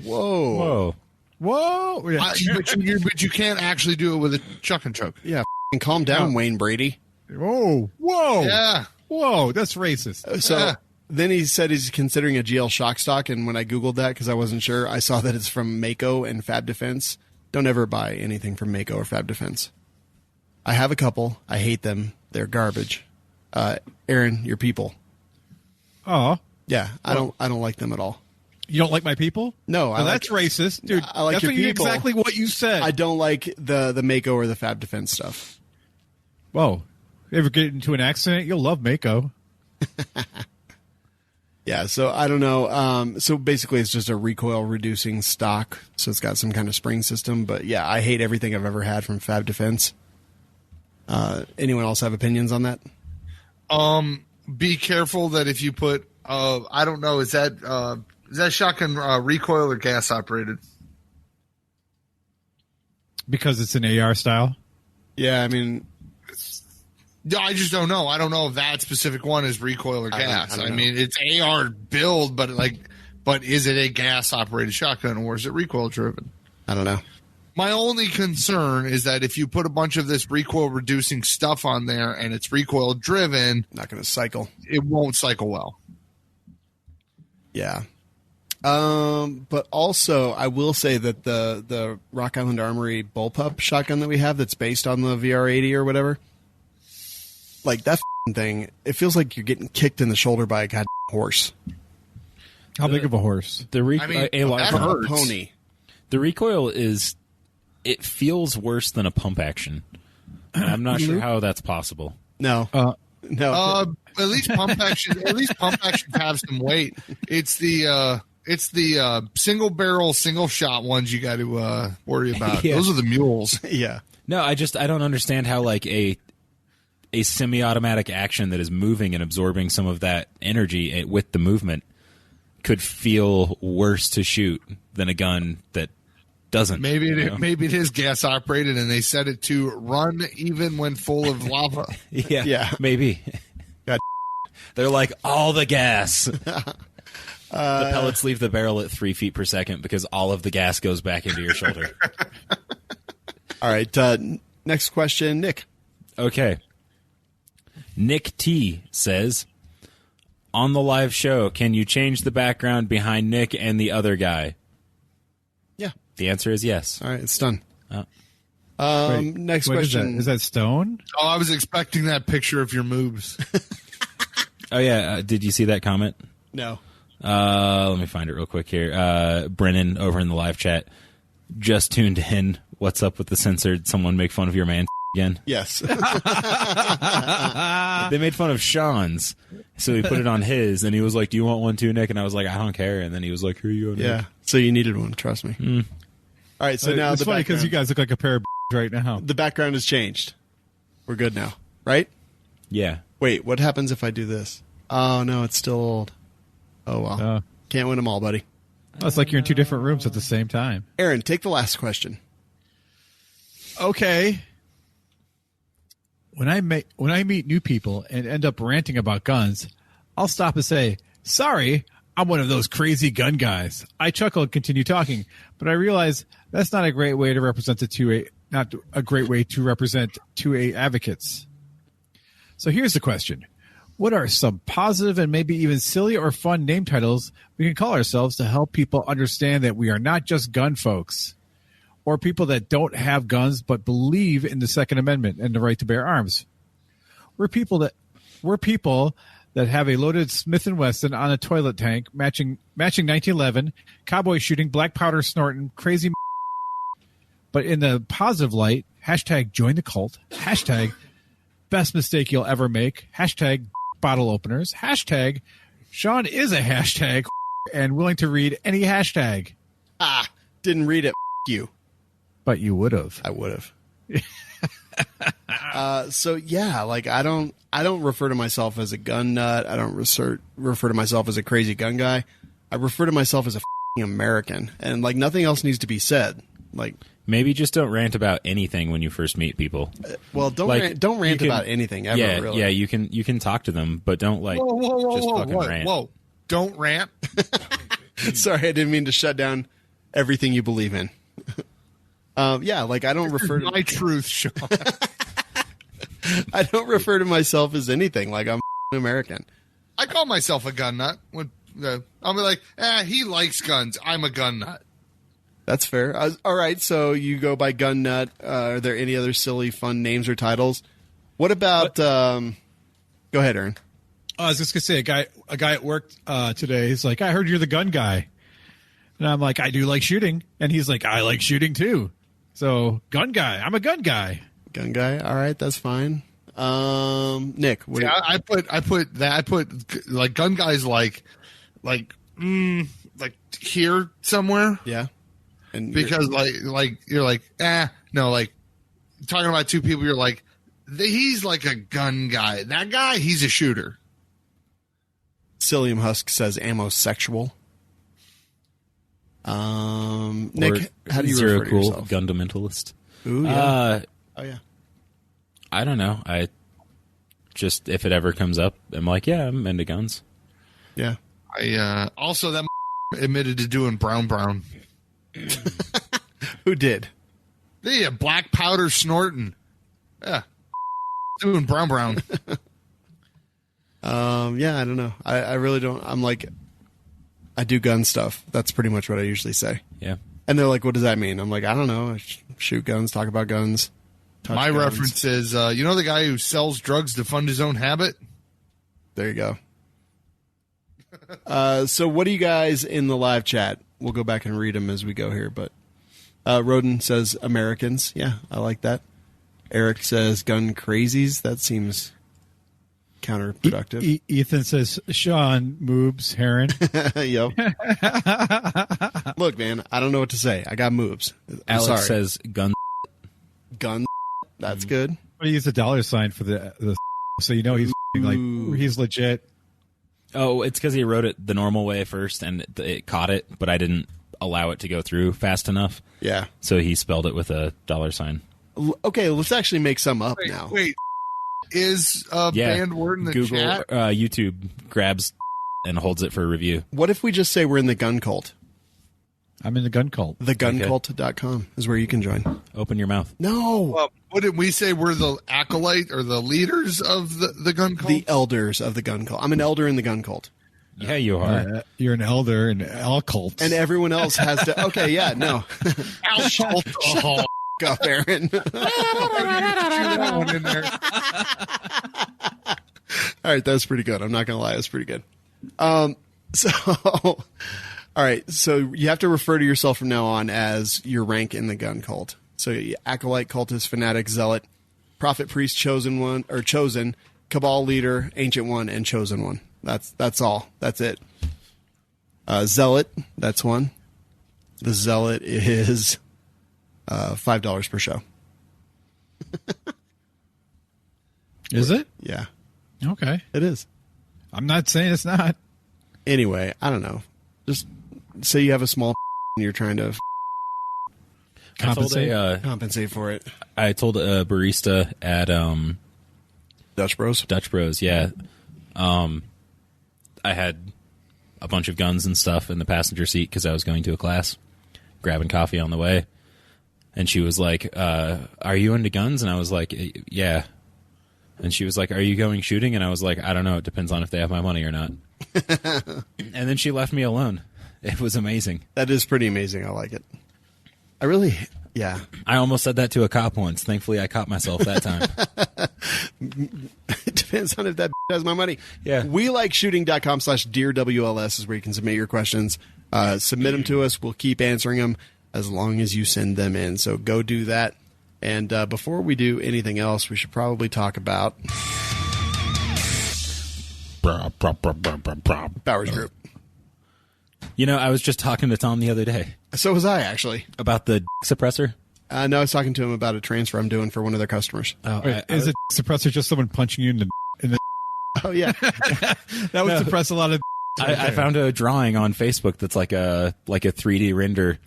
Whoa. Yeah. But you can't actually do it with a chuck and choke. Yeah. Calm down, Wayne Brady. Whoa. Yeah. Whoa. That's racist. So then he said he's considering a GL shock stock, and when I Googled that because I wasn't sure, I saw that it's from Mako and Fab Defense. Don't ever buy anything from Mako or Fab Defense. I have a couple. I hate them. They're garbage. Aaron, your people. Oh. Yeah, I don't like them at all. You don't like my people? No, that's racist, dude. I like your people. Exactly what you said. I don't like the Mako or the Fab Defense stuff. Whoa. If you ever get into an accident, you'll love Mako. Yeah, so I don't know. So basically, it's just a recoil reducing stock. So it's got some kind of spring system. But yeah, I hate everything I've ever had from Fab Defense. Anyone else have opinions on that? Be careful that if you put, I don't know, is that shotgun recoil or gas operated? Because it's an AR style. Yeah, I mean, No, I just don't know. I don't know if that specific one is recoil or gas. I mean, it's AR build, but is it a gas operated shotgun or is it recoil driven? I don't know. My only concern is that if you put a bunch of this recoil reducing stuff on there and it's recoil driven, Not going to cycle. it won't cycle well. Yeah. But also, I will say that the Rock Island Armory bullpup shotgun that we have that's based on the VR80 or whatever, like that thing, it feels like you're getting kicked in the shoulder by a goddamn horse. How big of a horse? The that hurts. Pony. The recoil is, it feels worse than a pump action. And I'm not sure how that's possible. No. No. At least pump action. At least pump action have some weight. It's the single barrel, single shot ones you got to worry about. Yeah. Those are the mules. Yeah. No, I don't understand how like a semi-automatic action that is moving and absorbing some of that energy with the movement could feel worse to shoot than a gun that doesn't. Maybe it is gas operated, and they set it to run even when full of lava. Yeah, maybe. God. They're like, all the gas. The pellets leave the barrel at 3 feet per second because all of the gas goes back into your shoulder. All right. Next question, Nick. Okay. Nick T says, on the live show, can you change the background behind Nick and the other guy? Yeah. The answer is yes. All right. It's done. Wait, Next what question. Is that stone? Oh, I was expecting that picture of your moves. Oh, yeah. Did you see that comment? No. Let me find it real quick here. Brennan over in the live chat just tuned in. What's up with the censored? Someone make fun of your man again? Yes. They made fun of Sean's, so he put it on his, and he was like, "Do you want one too, Nick?" And I was like, "I don't care." And then he was like, "Here you go, Nick." Yeah. So you needed one. Trust me. All right. So now It's funny because you guys look like a pair of right now. the background has changed. We're good now, right? Yeah. Wait. What happens if I do this? Oh no, it's still old. Oh well. Can't win them all, buddy. Oh, it's like you're in two different rooms at the same time. Aaron, take the last question. Okay. When I meet new people and end up ranting about guns, I'll stop and say, "Sorry, I'm one of those crazy gun guys." I chuckle and continue talking, but I realize that's not a great way to represent the 2A, not a great way to represent 2A advocates. So here's the question. What are some positive and maybe even silly or fun name titles we can call ourselves to help people understand that we are not just gun folks or people that don't have guns but believe in the Second Amendment and the right to bear arms? We're people that have a loaded Smith & Wesson on a toilet tank matching 1911, cowboy shooting, black powder snorting, crazy. But in the positive light, hashtag join the cult, hashtag best mistake you'll ever make, hashtag bottle openers, hashtag Sean is a hashtag and willing to read any hashtag. Didn't read it. You. But you would have. I would have. So yeah, like I don't refer to myself as a gun nut. I don't refer to myself as a crazy gun guy. I refer to myself as a American, and like nothing else needs to be said. Like Maybe just don't rant about anything when you first meet people. well, don't Like, don't rant you can- about anything ever. Yeah, really. yeah. You can talk to them, but don't like just fucking rant. Whoa. Don't rant. Sorry, I didn't mean to shut down everything you believe in. Yeah, like I don't refer to My truth, Sean. I don't refer to myself as anything. Like I'm American. I call myself a gun nut. I'll be like, he likes guns. I'm a gun nut. That's fair. All right, so you go by Gun Nut. Are there any other silly, fun names or titles? What about? Go ahead, Aaron. I was just gonna say a guy at work today. He's like, "I heard you're the gun guy," and I'm like, "I do like shooting," and he's like, "I like shooting too." So, gun guy. I'm a gun guy. Gun guy. All right, that's fine. Nick, what do Yeah, I put like gun guys like like here somewhere. Yeah. And Because like you're like, no, like talking about two people, you're like, he's like a gun guy. That guy, he's a shooter. Psyllium Husk says ammo sexual. Nick, how do you Zero refer to Cool yourself? Gundamentalist. Ooh, yeah. Oh yeah. I don't know. I just, if it ever comes up, I'm like, yeah, I'm into guns. Yeah. I also that admitted to doing brown. Who did? Yeah, black powder snorting. Yeah, doing brown. Yeah, I don't know. I really don't. I'm like, I do gun stuff. That's pretty much what I usually say. Yeah. And they're like, what does that mean? I'm like, I don't know. I shoot guns, talk about guns. touch My guns. reference is, you know the guy who sells drugs to fund his own habit? There you go. So what do you guys in the live chat? We'll go back and read them as we go here. But Roden says Americans. Yeah, I like that. Eric says gun crazies. That seems counterproductive. Ethan says Sean moves Heron. Yep. Look, man, I don't know what to say. I got moves. I'm Alex sorry. says gun. Gun. That's good. But he used a dollar sign for the so you know he's like he's legit. Oh, it's because he wrote it the normal way first, and it caught it, but I didn't allow it to go through fast enough. Yeah. So he spelled it with a dollar sign. Okay, let's actually make some up now. Wait, is a banned word in the Google, chat? YouTube grabs and holds it for review. What if we just say we're in the gun cult? I'm in the gun cult. Theguncult.com is where you can join. Open your mouth. No. Well, what did we say? We're the acolyte or the leaders of the gun cult? The elders of the gun cult. I'm an elder in the gun cult. Yeah, you are. You're an elder in all cults. And everyone else has to... Okay, yeah, no. Oh, Go, Aaron. that one in there. All right, that was pretty good. I'm not going to lie. That was pretty good. All right, so you have to refer to yourself from now on as your rank in the gun cult. So acolyte, cultist, fanatic, zealot, prophet, priest, chosen one, or chosen, cabal leader, ancient one, and chosen one. That's all. That's it. Zealot, that's one. The zealot is $5 per show. Is it? Yeah, Okay. it is. I'm not saying it's not. Anyway, I don't know. Just say you have a small and you're trying to Compensate. compensate for it. I told a barista at Dutch Bros. Dutch Bros. Yeah, I had a bunch of guns and stuff in the passenger seat because I was going to a class, grabbing coffee on the way, and she was like, "Are you into guns?" And I was like, "Yeah." And she was like, "Are you going shooting?" And I was like, "I don't know. It depends on if they have my money or not." And then she left me alone. It was amazing. That is pretty amazing. I like it. I really, yeah. I almost said that to a cop once. Thankfully, I caught myself that time. It depends on if that has my money. Yeah. WeLikeShooting.com/DearWLS is where you can submit your questions. Submit them to us. We'll keep answering them as long as you send them in. So go do that. And before we do anything else, we should probably talk about Bowers Group. You know, I was just talking to Tom the other day So was I, actually. about the suppressor. No, I was talking to him about a transfer I'm doing for one of their customers. Oh, Wait, is a suppressor just someone punching you in the Oh, yeah. that would suppress a lot of I found a drawing on Facebook that's like a 3D render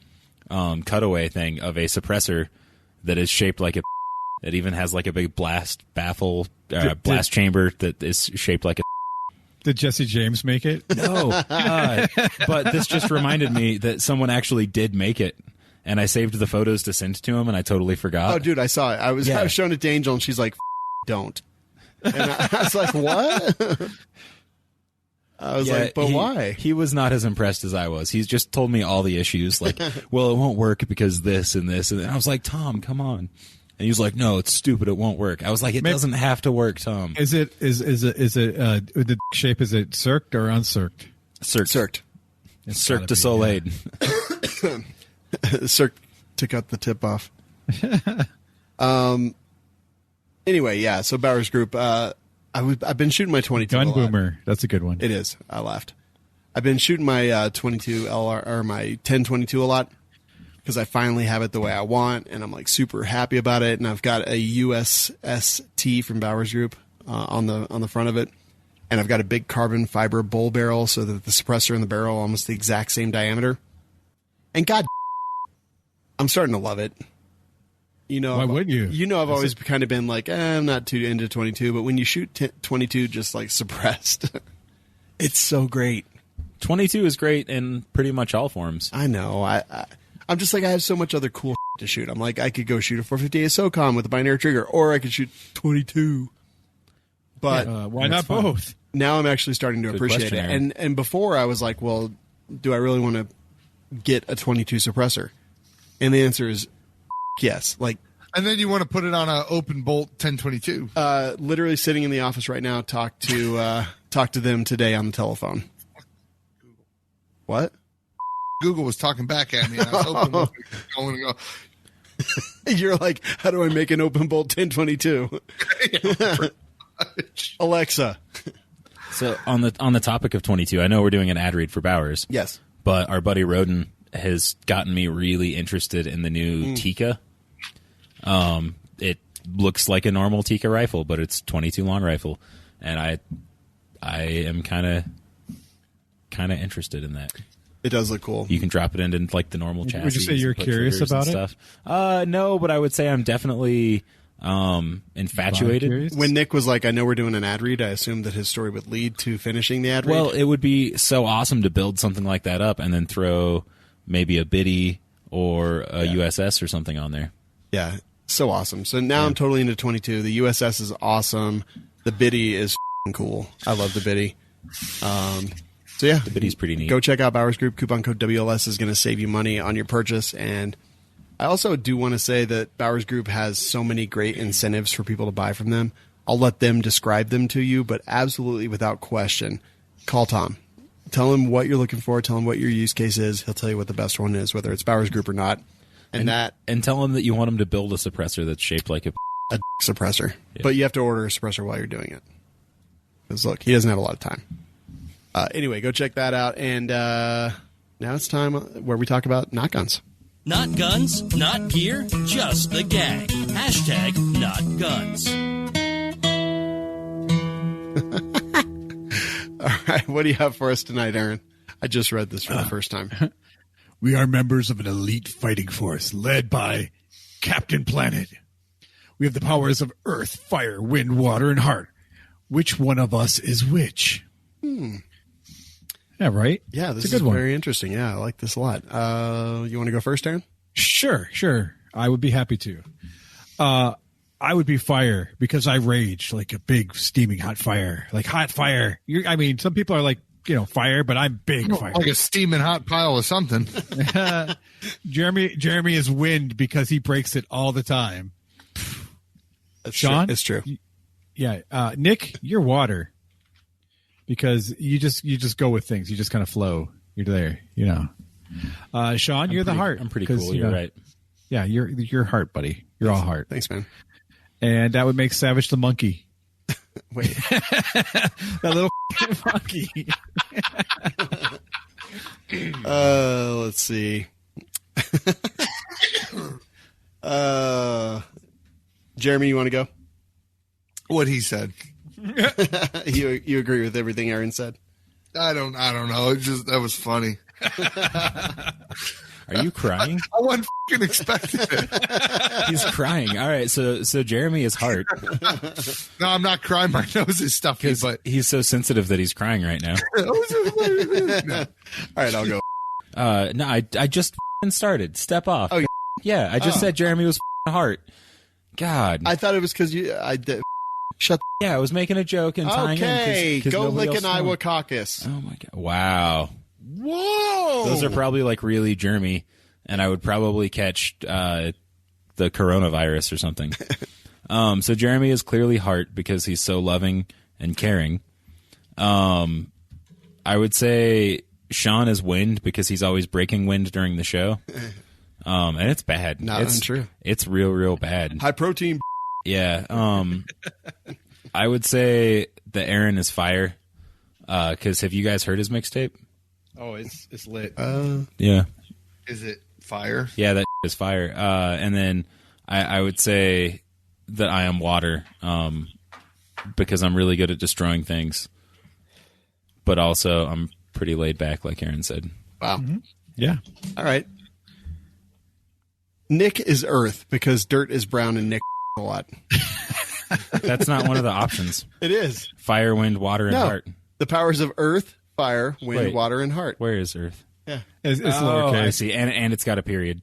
cutaway thing of a suppressor that is shaped like a. It even has like a big blast blast chamber that is shaped like a. Did Jesse James make it? No, but this just reminded me that someone actually did make it, and I saved the photos to send to him, and I totally forgot. Oh, dude, I saw it. I was showing it to Angel, and she's like, don't. And I was like, what? I was like, but why? He was not as impressed as I was. He's just told me all the issues, like, well, it won't work because this and this. And I was like, Tom, come on. And he was like, no, it's stupid. It won't work. I was like, it doesn't have to work, Tom. Is it the shape? Is it circled or uncircled? Circed. Cirque du Soleil. Cirque to cut the tip off. Anyway, yeah. So Bowers Group. I've been shooting my 22. Gun a lot. Boomer. That's a good one. It is. I laughed. I've been shooting my 22 LR or my 1022 a lot because I finally have it the way I want, and I'm like super happy about it. And I've got a USST from Bowers Group on the front of it, and I've got a big carbon fiber bowl barrel so that the suppressor and the barrel are almost the exact same diameter. And God, I'm starting to love it. You know, why wouldn't you? You know, I've always kind of been like, I'm not too into 22, but when you shoot 22 just like suppressed, it's so great. 22 is great in pretty much all forms. I know. I'm just like, I have so much other cool to shoot. I'm like, I could go shoot a 458 SOCOM with a binary trigger, or I could shoot 22. But why not both? Now I'm actually starting to appreciate it. Aaron. And before I was like, well, do I really want to get a 22 suppressor? And the answer is yes. Like, and then you want to put it on an open bolt 1022. Literally sitting in the office right now, talk to them today on the telephone. What? Google was talking back at me, and I was hoping going to go. You're like, how do I make an open bolt 1022? Alexa. So on the topic of 22, I know we're doing an ad read for Bowers. Yes. But our buddy Roden has gotten me really interested in the new Tika. It looks like a normal Tika rifle, but it's 22 long rifle, and I am kind of interested in that. It does look cool. You can drop it into like the normal chassis. Would you say you're put curious triggers and about it? Stuff. No, but I would say I'm definitely infatuated. Curious? When Nick was like, I know we're doing an ad read, I assumed that his story would lead to finishing the ad read. Well, it would be so awesome to build something like that up and then throw maybe a Biddy or a USS or something on there. Yeah, so awesome. So now I'm totally into 22. The USS is awesome. The Biddy is cool. I love the Biddy. So yeah, The Biddy's pretty neat. Go check out Bowers Group. Coupon code WLS is going to save you money on your purchase. And I also do want to say that Bowers Group has so many great incentives for people to buy from them. I'll let them describe them to you, but absolutely without question, call Tom. Tell him what you're looking for. Tell him what your use case is. He'll tell you what the best one is, whether it's Bowers Group or not. And tell him that you want him to build a suppressor that's shaped like a suppressor. Yeah. But you have to order a suppressor while you're doing it. Because look, he doesn't have a lot of time. Anyway, go check that out. And now it's time where we talk about not guns. Not guns, not gear, just the gang. Hashtag not guns. All right, what do you have for us tonight, Aaron? I just read this for the first time. We are members of an elite fighting force led by Captain Planet. We have the powers of earth, fire, wind, water, and heart. Which one of us is which? Yeah, right? Yeah, this is a is good one. very interesting. Yeah, I like this a lot. You want to go first, Aaron? Sure. I would be happy to. I would be fire because I rage like a big steaming hot fire. Like hot fire. Some people are like, fire, but I'm big fire. Like a steaming hot pile of something. Jeremy is wind because he breaks it all the time. Sean? It's true. Yeah. Nick, you're water. Because you just go with things. You just kind of flow. You're there, Sean, you're the heart. I'm pretty cool. You're right. Yeah, you're heart, buddy. You're all heart. Thanks, man. And that would make Savage the monkey. Wait. That little monkey. Let's see. Jeremy, you want to go? What he said. You agree with everything Aaron said? I don't know. That was funny. Are you crying? I wasn't fucking expecting it. He's crying. All right, so Jeremy is heart. No, I'm not crying. My nose is stuffy, but he's so sensitive that he's crying right now. All right, I'll go. No, I just started. Step off. Oh, yeah, I just said Jeremy was heart. God, I thought it was because shut. Yeah, I was making a joke and tying in. Cause go lick an knows. Iowa caucus. Oh my God! Wow. Whoa! Those are probably like really germy, and I would probably catch the coronavirus or something. So Jeremy is clearly heart because he's so loving and caring. I would say Sean is wind because he's always breaking wind during the show. And it's bad. Not untrue. It's real bad. High protein. Yeah. I would say that Aaron is fire. Because have you guys heard his mixtape? Oh, it's lit. Yeah. Is it fire? Yeah, that is fire. And then I would say that I am water, because I'm really good at destroying things. But also, I'm pretty laid back, like Aaron said. Wow. Yeah. All right. Nick is earth because dirt is brown and Nick a lot. That's not one of the options. It is. Fire, wind, water, and heart. The powers of earth, fire, wind, Wait. water, and heart. Where is Earth? Yeah. It's Oh, lowercase. I see. And it's got a period.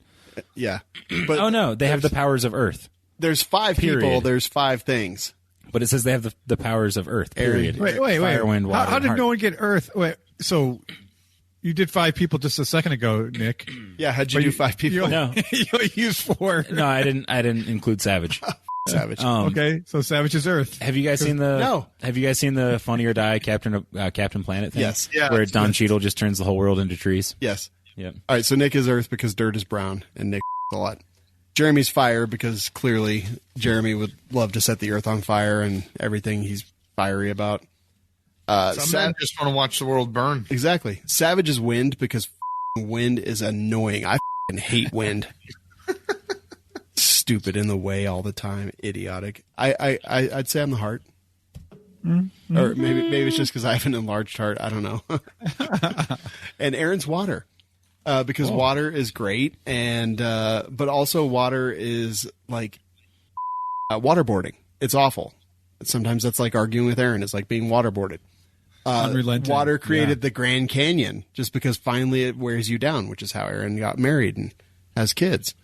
Yeah. But Oh, no. They have the powers of Earth. there's 5 Period. people. There's 5 things. But it says they have the powers of Earth, period. Wait. Fire, wind, water, How and did heart. no one get Earth? Wait, so you did 5 people just a second ago, Nick. Yeah. How'd you But do 5 people? No. you used 4. No, I didn't include Savage. Savage. Okay, so Savage is Earth. Have you guys seen the No. Have you guys seen the Funny or Die Captain Planet thing? Yes. Yeah. Where Don Cheadle just turns the whole world into trees. Yes. Yep. All right. So Nick is earth because dirt is brown and Nick a lot. Jeremy's fire because clearly Jeremy would love to set the earth on fire and everything he's fiery about. Some men just want to watch the world burn. Exactly. Savage is wind because wind is annoying. I hate wind. Stupid, in the way all the time. Idiotic. I'd say I'm the heart. Mm-hmm. Or maybe it's just because I have an enlarged heart. I don't know. And Aaron's water. Because water is great, and but also water is like waterboarding. It's awful. Sometimes that's like arguing with Aaron. It's like being waterboarded. Unrelenting. Water created the Grand Canyon just because finally it wears you down, which is how Aaron got married and has kids.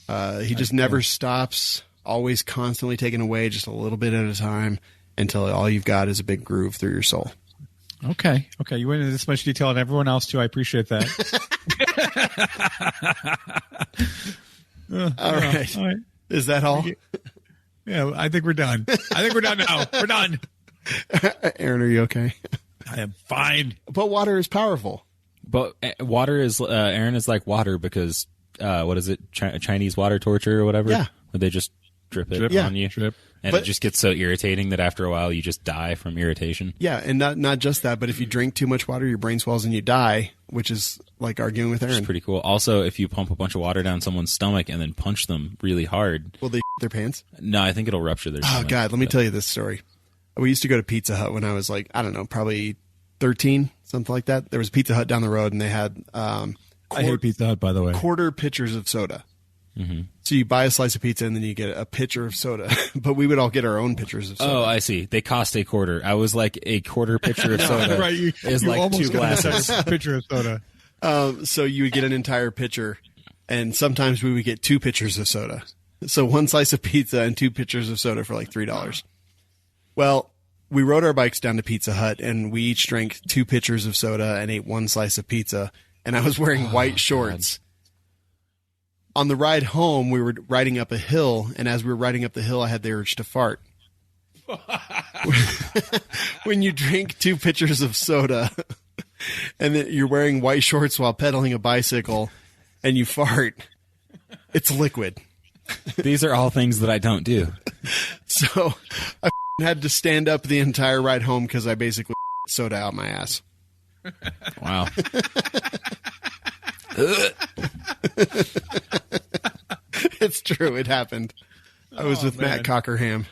He just never stops, always constantly taking away just a little bit at a time until all you've got is a big groove through your soul. Okay. You went into this much detail on everyone else too. I appreciate that. All right. All right. Is that all? Yeah, I think we're done. Now. We're done. Aaron, are you okay? I am fine. But water is powerful. But water is Aaron is like water because what is it? Chinese water torture or whatever? Yeah. Where they just drip it on you. Drip. And But- it just gets so irritating that after a while you just die from irritation. Yeah, and not just that, but if you drink too much water, your brain swells and you die, which is like arguing with Aaron. It's pretty cool. Also, if you pump a bunch of water down someone's stomach and then punch them really hard, Will they their pants? no, I think it'll rupture their Oh, stomach. God, let me tell you this story. We used to go to Pizza Hut when I was like, I don't know, probably 13, something like that. There was a Pizza Hut down the road, and they had I hate Pizza Hut, by the way. quarter pitchers of soda. So you buy a slice of pizza, and then you get a pitcher of soda. But we would all get our own pitchers of soda. Oh, I see. They cost a quarter. I was like a quarter pitcher of soda Right, you is like almost 2 got glasses. a picture of soda. So you would get an entire pitcher, and sometimes we would get 2 pitchers of soda. So 1 slice of pizza and 2 pitchers of soda for like $3. Well, we rode our bikes down to Pizza Hut, and we each drank 2 pitchers of soda and ate 1 slice of pizza. And I was wearing white shorts. On the ride home, we were riding up a hill, and as we were riding up the hill, I had the urge to fart. When you drink 2 pitchers of soda, and then you're wearing white shorts while pedaling a bicycle, and you fart, it's liquid. These are all things that I don't do. So I had to stand up the entire ride home because I basically soda out my ass. Wow. It's true. It happened. I was with Matt Cockerham.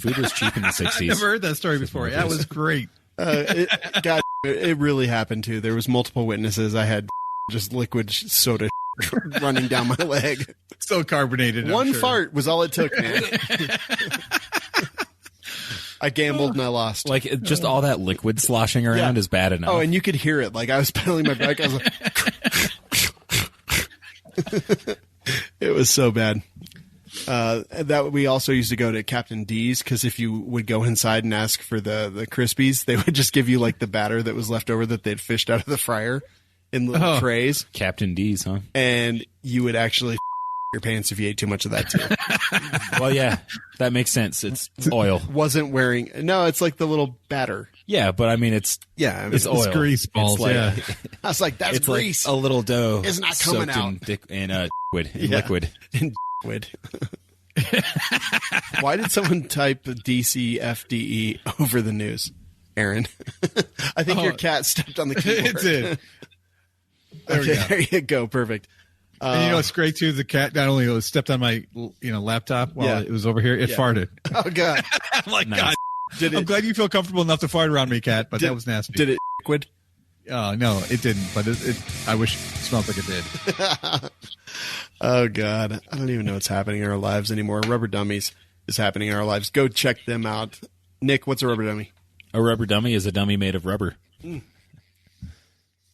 Food was cheap in the 60s. I've never heard that story before. That was great. God, it really happened too. There was multiple witnesses. I had just liquid soda running down my leg. So carbonated. I'm One sure. fart was all it took, man. I gambled and I lost. Like, just all that liquid sloshing around Yeah. is bad enough. Oh, and you could hear it. Like I was pedaling my bike. I was like, it was so bad. That we also used to go to Captain D's because if you would go inside and ask for the Krispies, they would just give you like the batter that was left over that they'd fished out of the fryer in little trays, Captain D's, huh? and you would actually your pants if you ate too much of that too. Well, yeah, that makes sense. It's oil. Wasn't wearing it's like the little batter. Yeah, but I mean, it's Yeah, I mean, it's oil. It's grease balls. It's like, Yeah. I was like, that's it's grease. like a little dough. It's not coming soaked in liquid. Yeah. Liquid. In liquid. Why did someone type DCFDE over the news? Aaron. I think your cat stepped on the keyboard. It did. There we go. There you go. Perfect. And you know what's great too? The cat not only stepped on my laptop while it was over here, it farted. Oh God! I'm like, Nice. God. I'm glad you feel comfortable enough to fart around me, cat. But that was nasty. Did it liquid? No, it didn't. But I wish it smelled like it did. Oh God! I don't even know what's happening in our lives anymore. Rubber Dummies is happening in our lives. Go check them out. Nick, what's a rubber dummy? A rubber dummy is a dummy made of rubber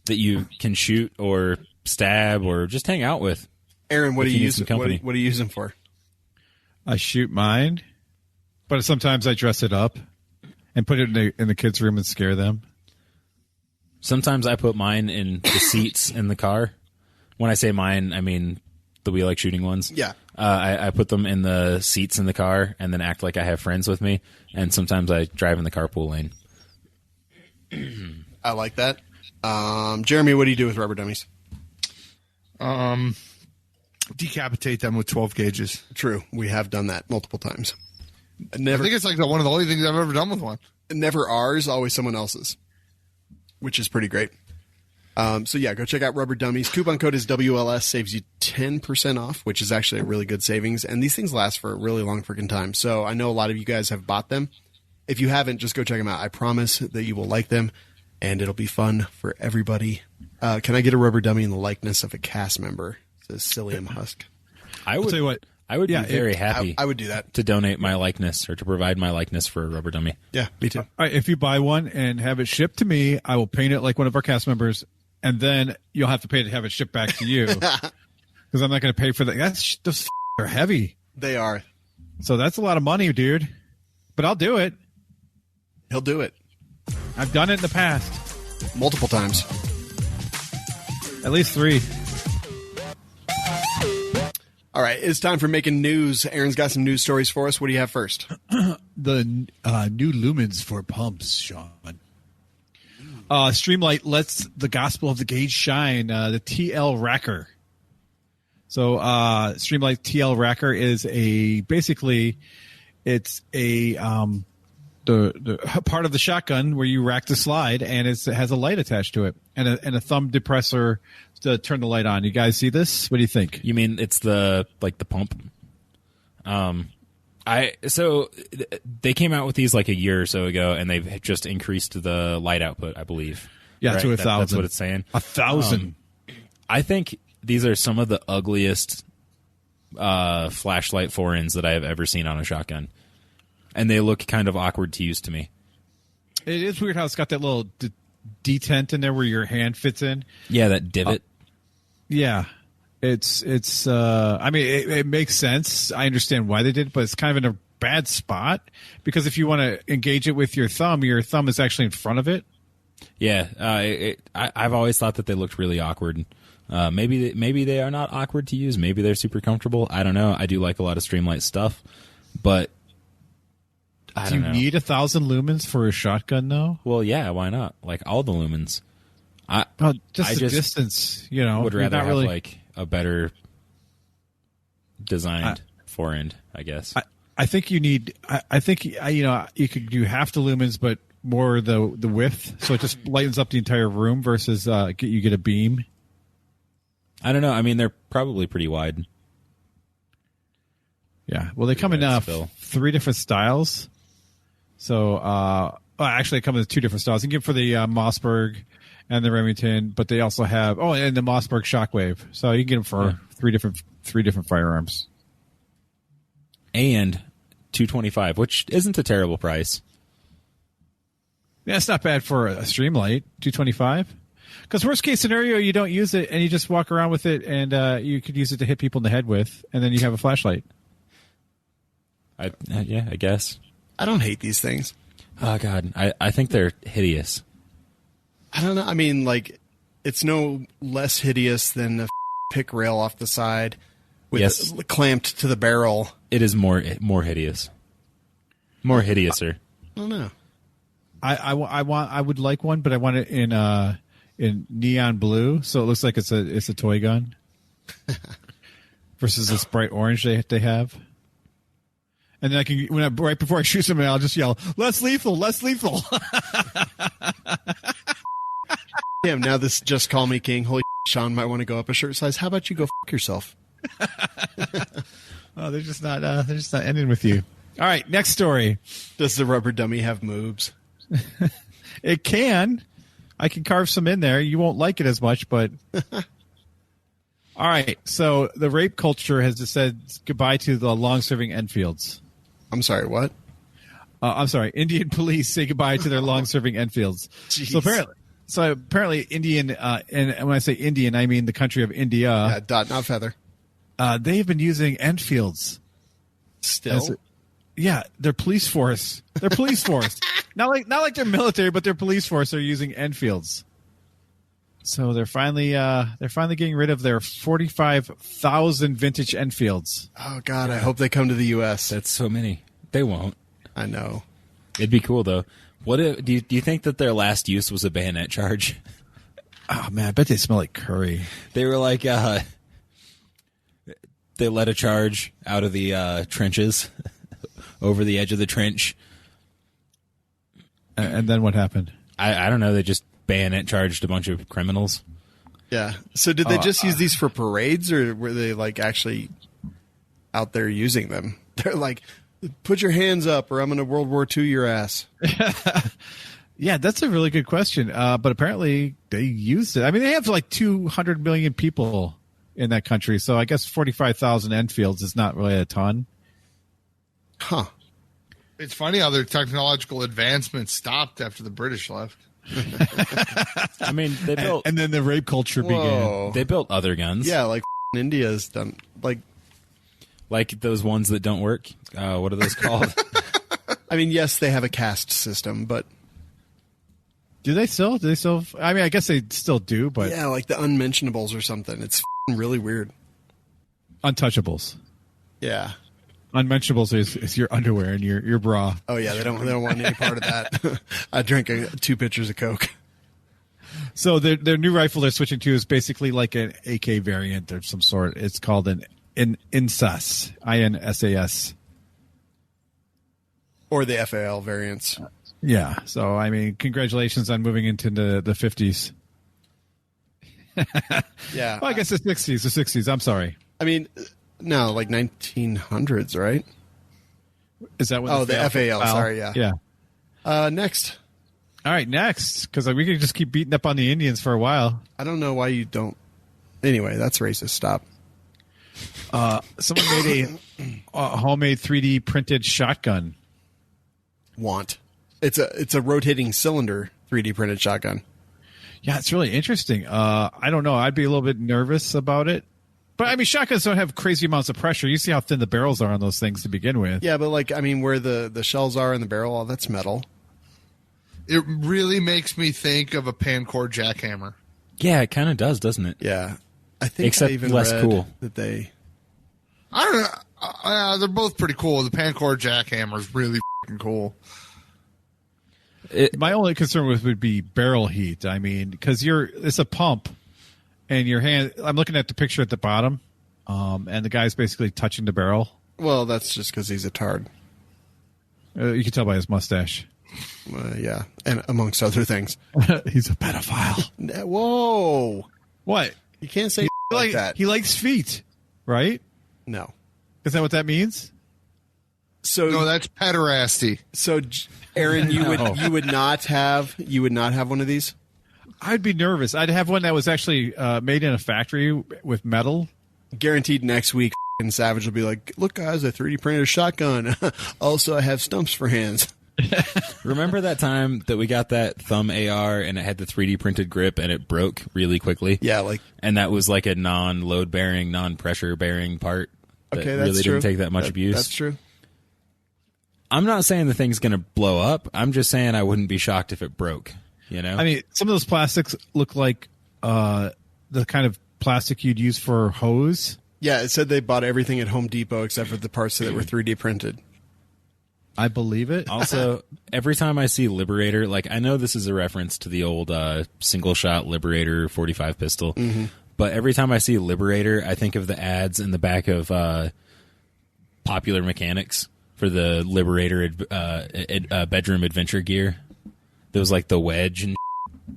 that you can shoot or stab or just hang out with. Aaron, what do you use? What company. do you use them for? I shoot mine, but sometimes I dress it up and put it in the kids' room and scare them. Sometimes I put mine in the seats in the car. When I say mine, I mean the we like shooting ones. Yeah. I put them in the seats in the car and then act like I have friends with me. And sometimes I drive in the carpool lane. I like that. Jeremy, what do you do with rubber dummies? Decapitate them with 12 gauges. True. We have done that multiple times. I think it's like one of the only things I've ever done with one. Never ours, always someone else's, which is pretty great. So yeah, go check out Rubber Dummies. Coupon code is WLS, saves you 10% off, which is actually a really good savings. And these things last for a really long freaking time. So I know a lot of you guys have bought them. If you haven't, just go check them out. I promise that you will like them, and it'll be fun for everybody. Can I get a rubber dummy in the likeness of a cast member? Says Cillian Husk. I would tell you what. I would be very happy I would do that. to donate my likeness or to provide my likeness for a rubber dummy. Yeah, me too. All right, if you buy one and have it shipped to me, I will paint it like one of our cast members, and then you'll have to pay to have it shipped back to you because I'm not going to pay for that. Those are heavy. They are. So that's a lot of money, dude. But I'll do it. He'll do it I've done it in the past. multiple times. At least 3. All right, it's time for making news. Aaron's got some news stories for us. What do you have first? The new lumens for pumps, Sean. Streamlight lets the gospel of the gauge shine. The TL Racker. So Streamlight TL Racker is it's a the part of the shotgun where you rack the slide, and it has a light attached to it and a thumb depressor to turn the light on. You guys see this? What do you think? You mean it's the pump? They came out with these like a year or so ago, and they've just increased the light output, I believe. Yeah, right? to 1,000. That's what it's saying. 1,000. I think these are some of the ugliest flashlight forends that I have ever seen on a shotgun, and they look kind of awkward to use to me. It is weird how it's got that little detent in there where your hand fits in. Yeah, that divot. Yeah, it's. I mean, it makes sense. I understand why they did it, but it's kind of in a bad spot because if you want to engage it with your thumb is actually in front of it. Yeah, I've always thought that they looked really awkward. Maybe they are not awkward to use. Maybe they're super comfortable. I don't know. I do like a lot of Streamlight stuff, but I don't know. Do you need 1,000 lumens for a shotgun, though? Well, yeah, why not? Like all the lumens. Just the distance, you know. Would rather have really... like a better designed forend, I guess. I think you need. I think you could do half the lumens, but more the width, so it just lightens up the entire room versus you get a beam. I don't know. I mean, they're probably pretty wide. Yeah. Well, they come in 3 different styles. So, actually, they come in 2 different styles. You can get for the Mossberg and the Remington, but they also have and the Mossberg Shockwave. So you can get them for 3 different firearms. And $225, which isn't a terrible price. Yeah, it's not bad for a Streamlight. $225. Because worst case scenario, you don't use it and you just walk around with it, and you could use it to hit people in the head with, and then you have a flashlight. I guess. I don't hate these things. Oh God, I think they're hideous. I don't know. I mean, like, it's no less hideous than a pick rail off the side with clamped to the barrel. It is more hideous. More hideouser. I don't know. I would like one, but I want it in neon blue, so it looks like it's a toy gun versus this bright orange they have. And then I can, right before I shoot somebody, I'll just yell, "Less lethal, less lethal." Damn, now this just call me king. Holy Sean might want to go up a shirt size. How about you go fuck yourself? Oh, they're just not ending with you. All right, next story. Does the rubber dummy have moves? It can. I can carve some in there. You won't like it as much, but all right. So the rape culture has just said goodbye to the long-serving Enfields. I'm sorry, what? I'm sorry. Indian police say goodbye to their long-serving Enfields. Jeez. So apparently, Indian, and when I say Indian, I mean the country of India. Yeah, dot, not feather. They've been using Enfields. Still? Yeah, their police force. Their police force. Not like their military, but their police force are using Enfields. So they're finally getting rid of their 45,000 vintage Enfields. Oh God, I hope they come to the U.S. That's so many. They won't. I know. It'd be cool though. Do you think that their last use was a bayonet charge? Oh man, I bet they smell like curry. They were like, they led a charge out of the trenches over the edge of the trench. And then what happened? I don't know. They just bayonet charged a bunch of criminals. Yeah. So did they just use these for parades, or were they like actually out there using them? They're like, put your hands up, or I'm going to World War II your ass. Yeah, that's a really good question. But apparently they used it. I mean, they have like 200 million people in that country, so I guess 45,000 Enfields is not really a ton. Huh. It's funny how their technological advancements stopped after the British left. I mean, they built And then the rape culture began. Whoa. they built other guns. Yeah, like India's done. Like those ones that don't work. What are those called? I mean, yes, they have a caste system, but Do they still? I mean, I guess they still do, but yeah, like the unmentionables or something. It's really weird. untouchables. Yeah. Unmentionables is your underwear and your bra. Oh yeah, they don't want any part of that. I drank 2 pitchers of Coke. So their new rifle they're switching to is basically like an AK variant of some sort. It's called an INSAS, INSAS. Or the FAL variants. Yeah. So I mean, congratulations on moving into the 50s. Yeah. Well, I guess the 60s. The 60s. I'm sorry. I mean, no, like 1900s, right? Is that what? Oh, the FAL. Sorry, yeah. Yeah. Next. All right, next, because we can just keep beating up on the Indians for a while. I don't know why you don't. Anyway, that's racist. Stop. Someone made a homemade 3D printed shotgun. It's a rotating cylinder 3D printed shotgun. Yeah, it's really interesting. I don't know. I'd be a little bit nervous about it. But, I mean, shotguns don't have crazy amounts of pressure. You see how thin the barrels are on those things to begin with. Yeah, but like, I mean, where the shells are in the barrel, all that's metal. It really makes me think of a Pancor jackhammer. Yeah, it kind of does, doesn't it? Yeah. I think Except I even less read cool. that they... I don't know. They're both pretty cool. The Pancor jackhammer is really fucking cool. My only concern would be barrel heat. I mean, because it's a pump, and your hand. I'm looking at the picture at the bottom, and the guy's basically touching the barrel. Well, that's just because he's a tard. You can tell by his mustache. Yeah, and amongst other things. He's a pedophile. Whoa! What? You can't say like that. He likes feet, right? No. Is that what that means? So No, that's pederasty. So, Aaron, you would not have one of these. I'd be nervous. I'd have one that was actually made in a factory with metal. Guaranteed next week, Savage will be like, "Look, guys, I 3D printed a shotgun. Also, I have stumps for hands." Remember that time that we got that thumb AR and it had the 3D printed grip and it broke really quickly? Yeah, and that was like a non-load bearing, non-pressure bearing part that okay, that's really true. didn't take that much abuse. That's true. I'm not saying the thing's going to blow up. I'm just saying I wouldn't be shocked if it broke. You know? I mean, some of those plastics look like the kind of plastic you'd use for hose. Yeah, it said they bought everything at Home Depot except for the parts that were 3D printed. I believe it. Also, every time I see Liberator, like I know this is a reference to the old single shot Liberator 45 pistol, but every time I see Liberator, I think of the ads in the back of Popular Mechanics for for the Liberator bedroom adventure gear. There was like the wedge and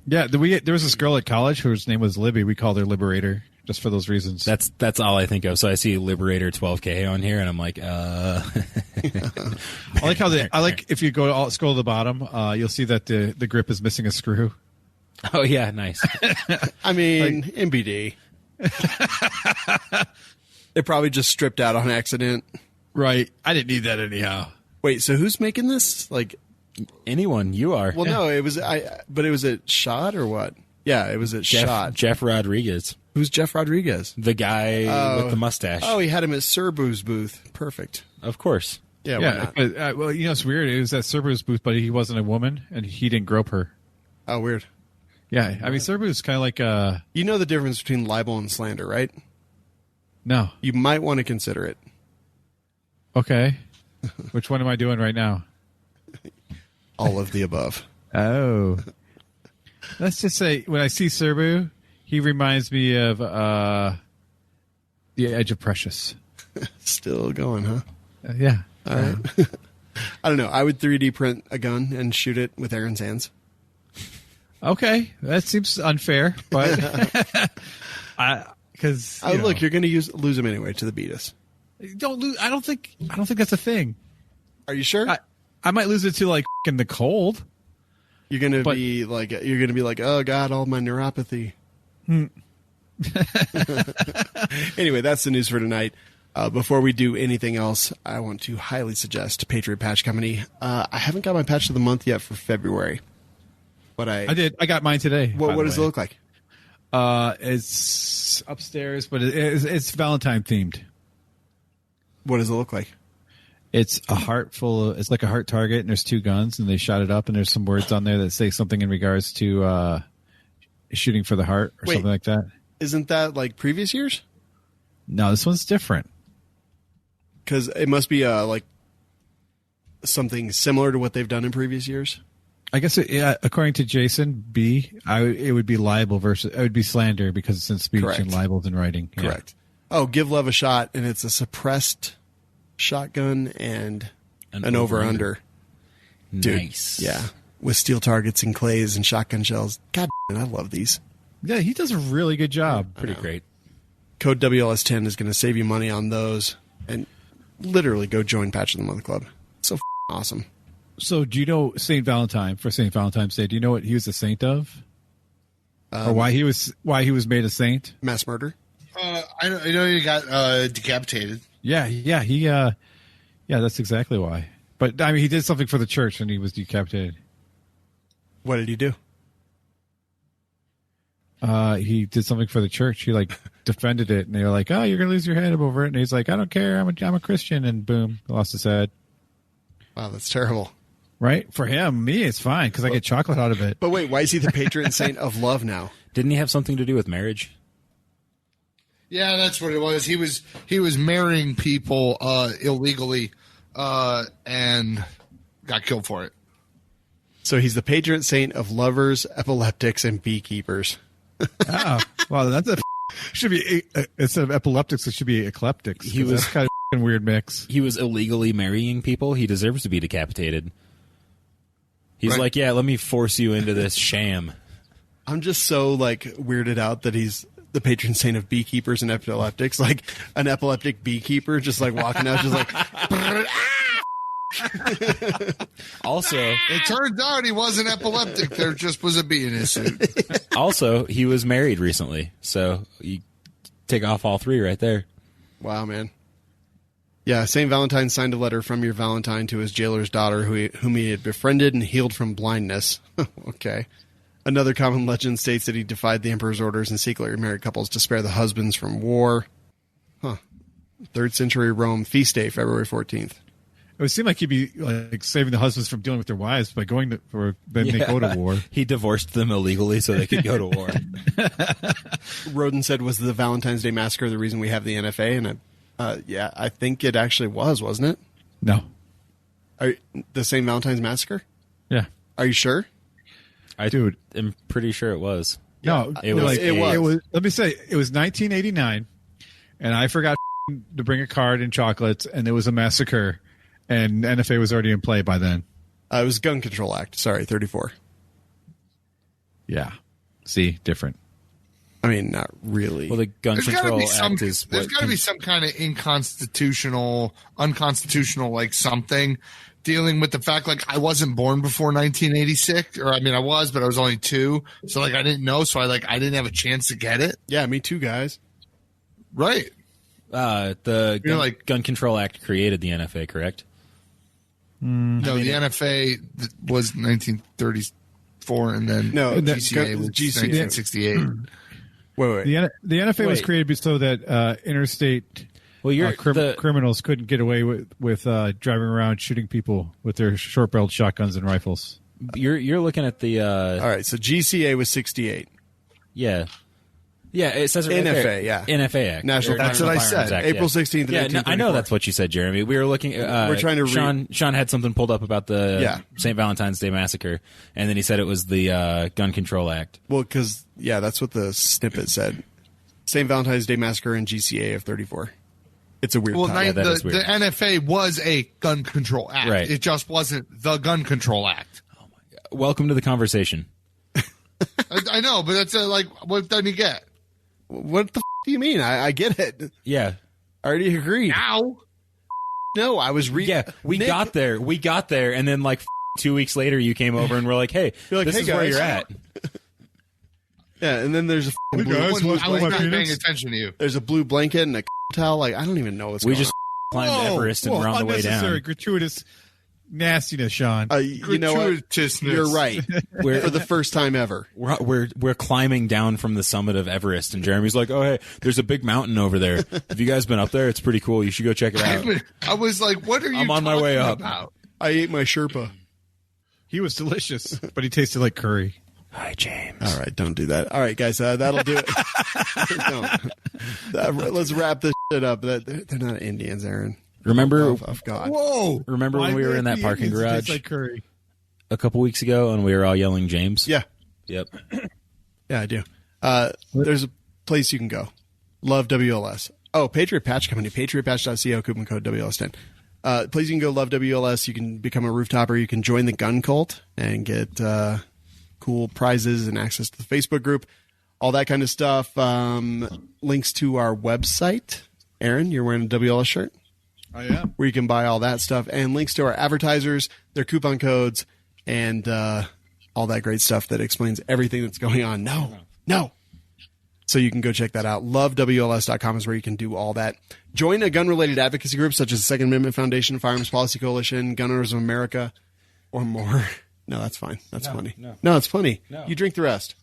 Yeah, there was this girl at college whose name was Libby. We called her Liberator just for those reasons. that's all I think of. So I see Liberator 12K on here, and I'm like, I like if you scroll to the bottom, you'll see that the grip is missing a screw. oh yeah, nice. I mean, MBD. They probably just stripped out on accident. Right. I didn't need that anyhow. Wait, so who's making this? Like, Anyone, you are. well, no, it was but it was at Shot or what? Yeah, it was at Shot. Jeff Rodriguez, Who's Jeff Rodriguez? the guy with the mustache. Oh, he had him at Serbu's booth. Perfect. Of course. Yeah, why Yeah. not? Well, it's weird. It was at Serbu's booth, but he wasn't a woman, and he didn't grope her. Oh, weird. Yeah. I mean, Serbu's kind of like You know the difference between libel and slander, right? no. You might want to consider it. Okay. Which one am I doing right now? All of the above. Oh. Let's just say when I see Serbu, he reminds me of The Edge of Precious. Still going, huh? Yeah. All right. I don't know. I would 3D print a gun and shoot it with Aaron's hands. Okay. That seems unfair, but because Look, you're going to lose him anyway to the Beatus. don't lose. I don't think that's a thing. Are you sure? I might lose it to like in the cold. You're going to be like, oh God, all my neuropathy. Anyway, that's the news for tonight. Before we do anything else, I want to highly suggest Patriot Patch Company. I haven't got my patch of the month yet for February, but I did. I got mine today. What does it look like? It's upstairs, but it's Valentine themed. What does it look like? It's a heart full of, it's like a heart target, and there's two guns, and they shot it up, and there's some words on there that say something in regards to shooting for the heart or something like that. Isn't that like previous years? No, this one's different. Because it must be like something similar to what they've done in previous years. I guess, according to Jason B, it would be libel versus, it would be slander because it's in speech Correct. and libel's in writing. Yeah. Correct. Oh, Give Love a Shot, and it's a suppressed shotgun and an over-under. Dude, Nice. yeah. With steel targets and clays and shotgun shells. God damn it, I love these. Yeah, he does a really good job. Pretty great. Code WLS10 is going to save you money on those. And literally go join Patch of the Month Club. So awesome. So, do you know St. Valentine, for St. Valentine's Day, do you know what he was a saint of? Or why he was made a saint? Mass murder. I know you got decapitated. Yeah, that's exactly why. But I mean, he did something for the church, and he was decapitated. What did he do? He did something for the church. He like defended it, and they were like, "Oh, you're gonna lose your head over it." And he's like, "I don't care. I'm a Christian." And boom, lost his head. Wow, that's terrible. Right for him, me, it's fine because I get chocolate out of it. But wait, why is he the patron saint of love now? Didn't he have something to do with marriage? Yeah, that's what it was. He was marrying people illegally and got killed for it. So he's the patron saint of lovers, epileptics, and beekeepers. Oh, well, that's should be instead of epileptics, it should be eclectics. He was that's kind of a weird mix. He was illegally marrying people. He deserves to be decapitated. He's Right. like, yeah, let me force you into this sham. I'm just so like weirded out that he's the patron saint of beekeepers and epileptics. Like an epileptic beekeeper just like walking out, just like Also, It turns out he wasn't epileptic. There just was a bee in his suit. also, he was married recently, so you take off all three right there. wow, man. Yeah, St. Valentine signed a letter from your Valentine to his jailer's daughter whom he had befriended and healed from blindness. Okay. Another common legend states that he defied the emperor's orders and secretly married couples to spare the husbands from war. Huh. 3rd century Rome, feast day, February 14th. It would seem like he'd be like saving the husbands from dealing with their wives by going to, or then they go to war. He divorced them illegally so they could go to war. Roden said, was the Valentine's Day Massacre the reason we have the NFA? And yeah, I think it actually was, wasn't it? No. The St. Valentine's Massacre? Yeah. Are you sure? Dude. I'm pretty sure it was. No, It was. it was. Let me say, it was 1989, and I forgot to bring a card and chocolates, and it was a massacre. And NFA was already in play by then. It was Gun Control Act. Sorry, 34. Yeah. See, different. I mean, not really. Well, the Gun There's got to Control be some. Act is There's got to be some kind of unconstitutional, like something dealing with the fact, like I wasn't born before 1986, or I mean, I was, but I was only 2, so like I didn't know, so I didn't have a chance to get it. Yeah, me too, guys. Right. The Gun Control Act created the NFA, correct? No, the NFA was 1934, and then GCA was 1968. Wait. The NFA was created so that interstate criminals couldn't get away with driving around shooting people with their short-barreled shotguns and rifles. You're looking at the all right, so GCA was 68. Yeah, it says it right NFA, there. yeah. NFA Act. National That's what I said. Act, April 16th. Yeah, no, I know that's what you said, Jeremy. We were looking. We're trying to Sean had something pulled up about the St. Valentine's Day massacre, and then he said it was the Gun Control Act. Well, because that's what the snippet said. St. Valentine's Day massacre and GCA of 34. It's a weird. Well, title. that is weird. The NFA was a gun control act. Right. It just wasn't the Gun Control Act. Welcome to the conversation. I know, but that's what doesn't he get? What the do you mean? I get it. Yeah. I already agreed. Now? No, I was reading. Yeah, we got there, and then 2 weeks later, you came over and we're like, "Hey, You're like, this hey, is where guys. you're at." Yeah, and then there's a Hey, blue. guys, what's I was my not penis? paying attention to you. There's a blue blanket and a towel. I don't even know what's We going just climbed Everest and we're on the way unnecessary, down. gratuitous nastiness, Sean. on. You know what? Gratuitousness. You're right. We're- For the first time ever. We're climbing down from the summit of Everest, and Jeremy's like, "Oh, hey, there's a big mountain over there. Have you guys been up there? It's pretty cool. You should go check it out." I was like, what are you I'm on my talking way up. about? I ate my Sherpa. He was delicious, but he tasted like curry. Hi, James. All right, don't do that. All right, guys, that'll do it. Let's wrap this shit up. They're not Indians, Aaron. Remember, Of God. Whoa! remember when we were in that parking garage Like curry. a couple weeks ago, and we were all yelling James? Yeah. Yep. Yeah, I do. There's a place you can go. Love WLS. Oh, Patriot Patch Company. PatriotPatch.co, coupon code WLS10. Place you can go. Love WLS. You can become a rooftopper. You can join the gun cult and get cool prizes and access to the Facebook group. All that kind of stuff. Links to our website. Aaron, you're wearing a WLS shirt? I am. Where you can buy all that stuff. And links to our advertisers, their coupon codes, and all that great stuff that explains everything that's going on. No. So you can go check that out. LoveWLS.com is where you can do all that. Join a gun-related advocacy group such as the Second Amendment Foundation, Firearms Policy Coalition, Gun Owners of America, or more. No, that's fine. That's plenty. No, it's plenty. No. You drink the rest.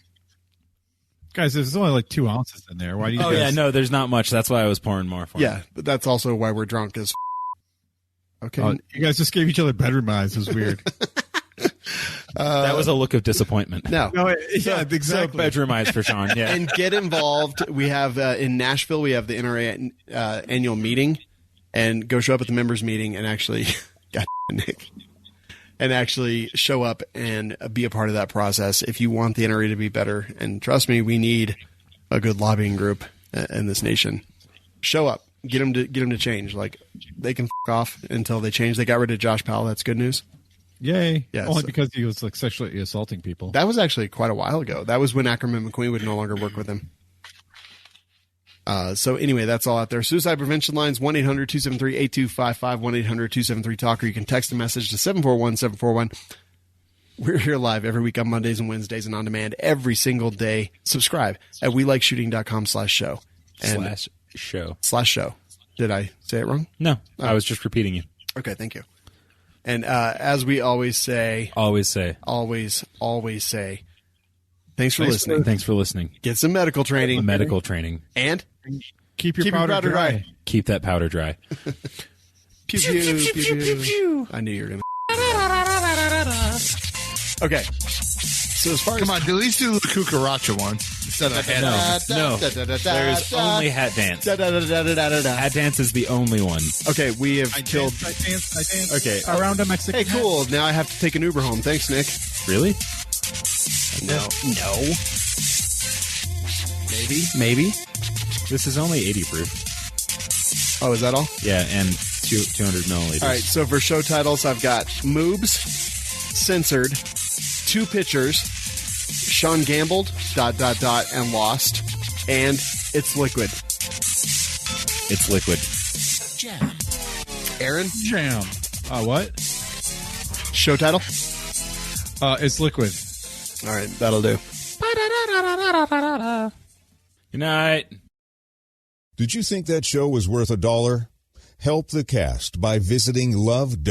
Guys, there's only 2 ounces in there. Why do you Oh guys... yeah, no, there's not much. That's why I was pouring more for Yeah, but that's also why we're drunk as okay. You guys just gave each other bedroom eyes. It was weird. That was a look of disappointment. No. Yeah, exactly. Bedroom eyes for Sean. Yeah. And get involved. We have in Nashville, we have the NRA annual meeting, and go show up at the members meeting and actually, God, Nick, and actually show up and be a part of that process. If you want the NRA to be better, and trust me, we need a good lobbying group in this nation. Show up, get them to change. Like they can off until they change. They got rid of Josh Powell. That's good news. Yay. Yeah, Only so- because he was sexually assaulting people. That was actually quite a while ago. That was when Ackerman McQueen would no longer work with him. So anyway, that's all out there. Suicide prevention lines, 1-800-273-8255, 1-800-273-TALK, or you can text a message to 741-741. We're here live every week on Mondays and Wednesdays and on demand every single day. Subscribe at WeLikeShooting.com/show. /show. Did I say it wrong? No, I was just repeating you. Okay, thank you. And as we always say, Always say. always say, thanks for listening. Thanks for listening. Get some medical training. Medical training. And Keep your powder dry. Keep that powder dry. pew, pew, pew, pew. I knew you were going to. Okay. So as far as Come on, at least do the cucaracha one instead of head. No. There's only hat dance. Hat dance is the only one. Okay, we have killed. I dance. Okay. Around a Mexican. Hey, cool. Now I have to take an Uber home. Thanks, Nick. Really? No. Maybe. This is only 80 proof. Oh, is that all? Yeah, and 200 milliliters. All right, so for show titles, I've got Moobs, Censored, Two Pitchers, Sean Gambled, ... and Lost, and It's Liquid. It's liquid. Jam. Aaron, Jam. What? show title? It's liquid. All right, that'll do. Good night. Did you think that show was worth $1? Help the cast by visiting lovewls.com.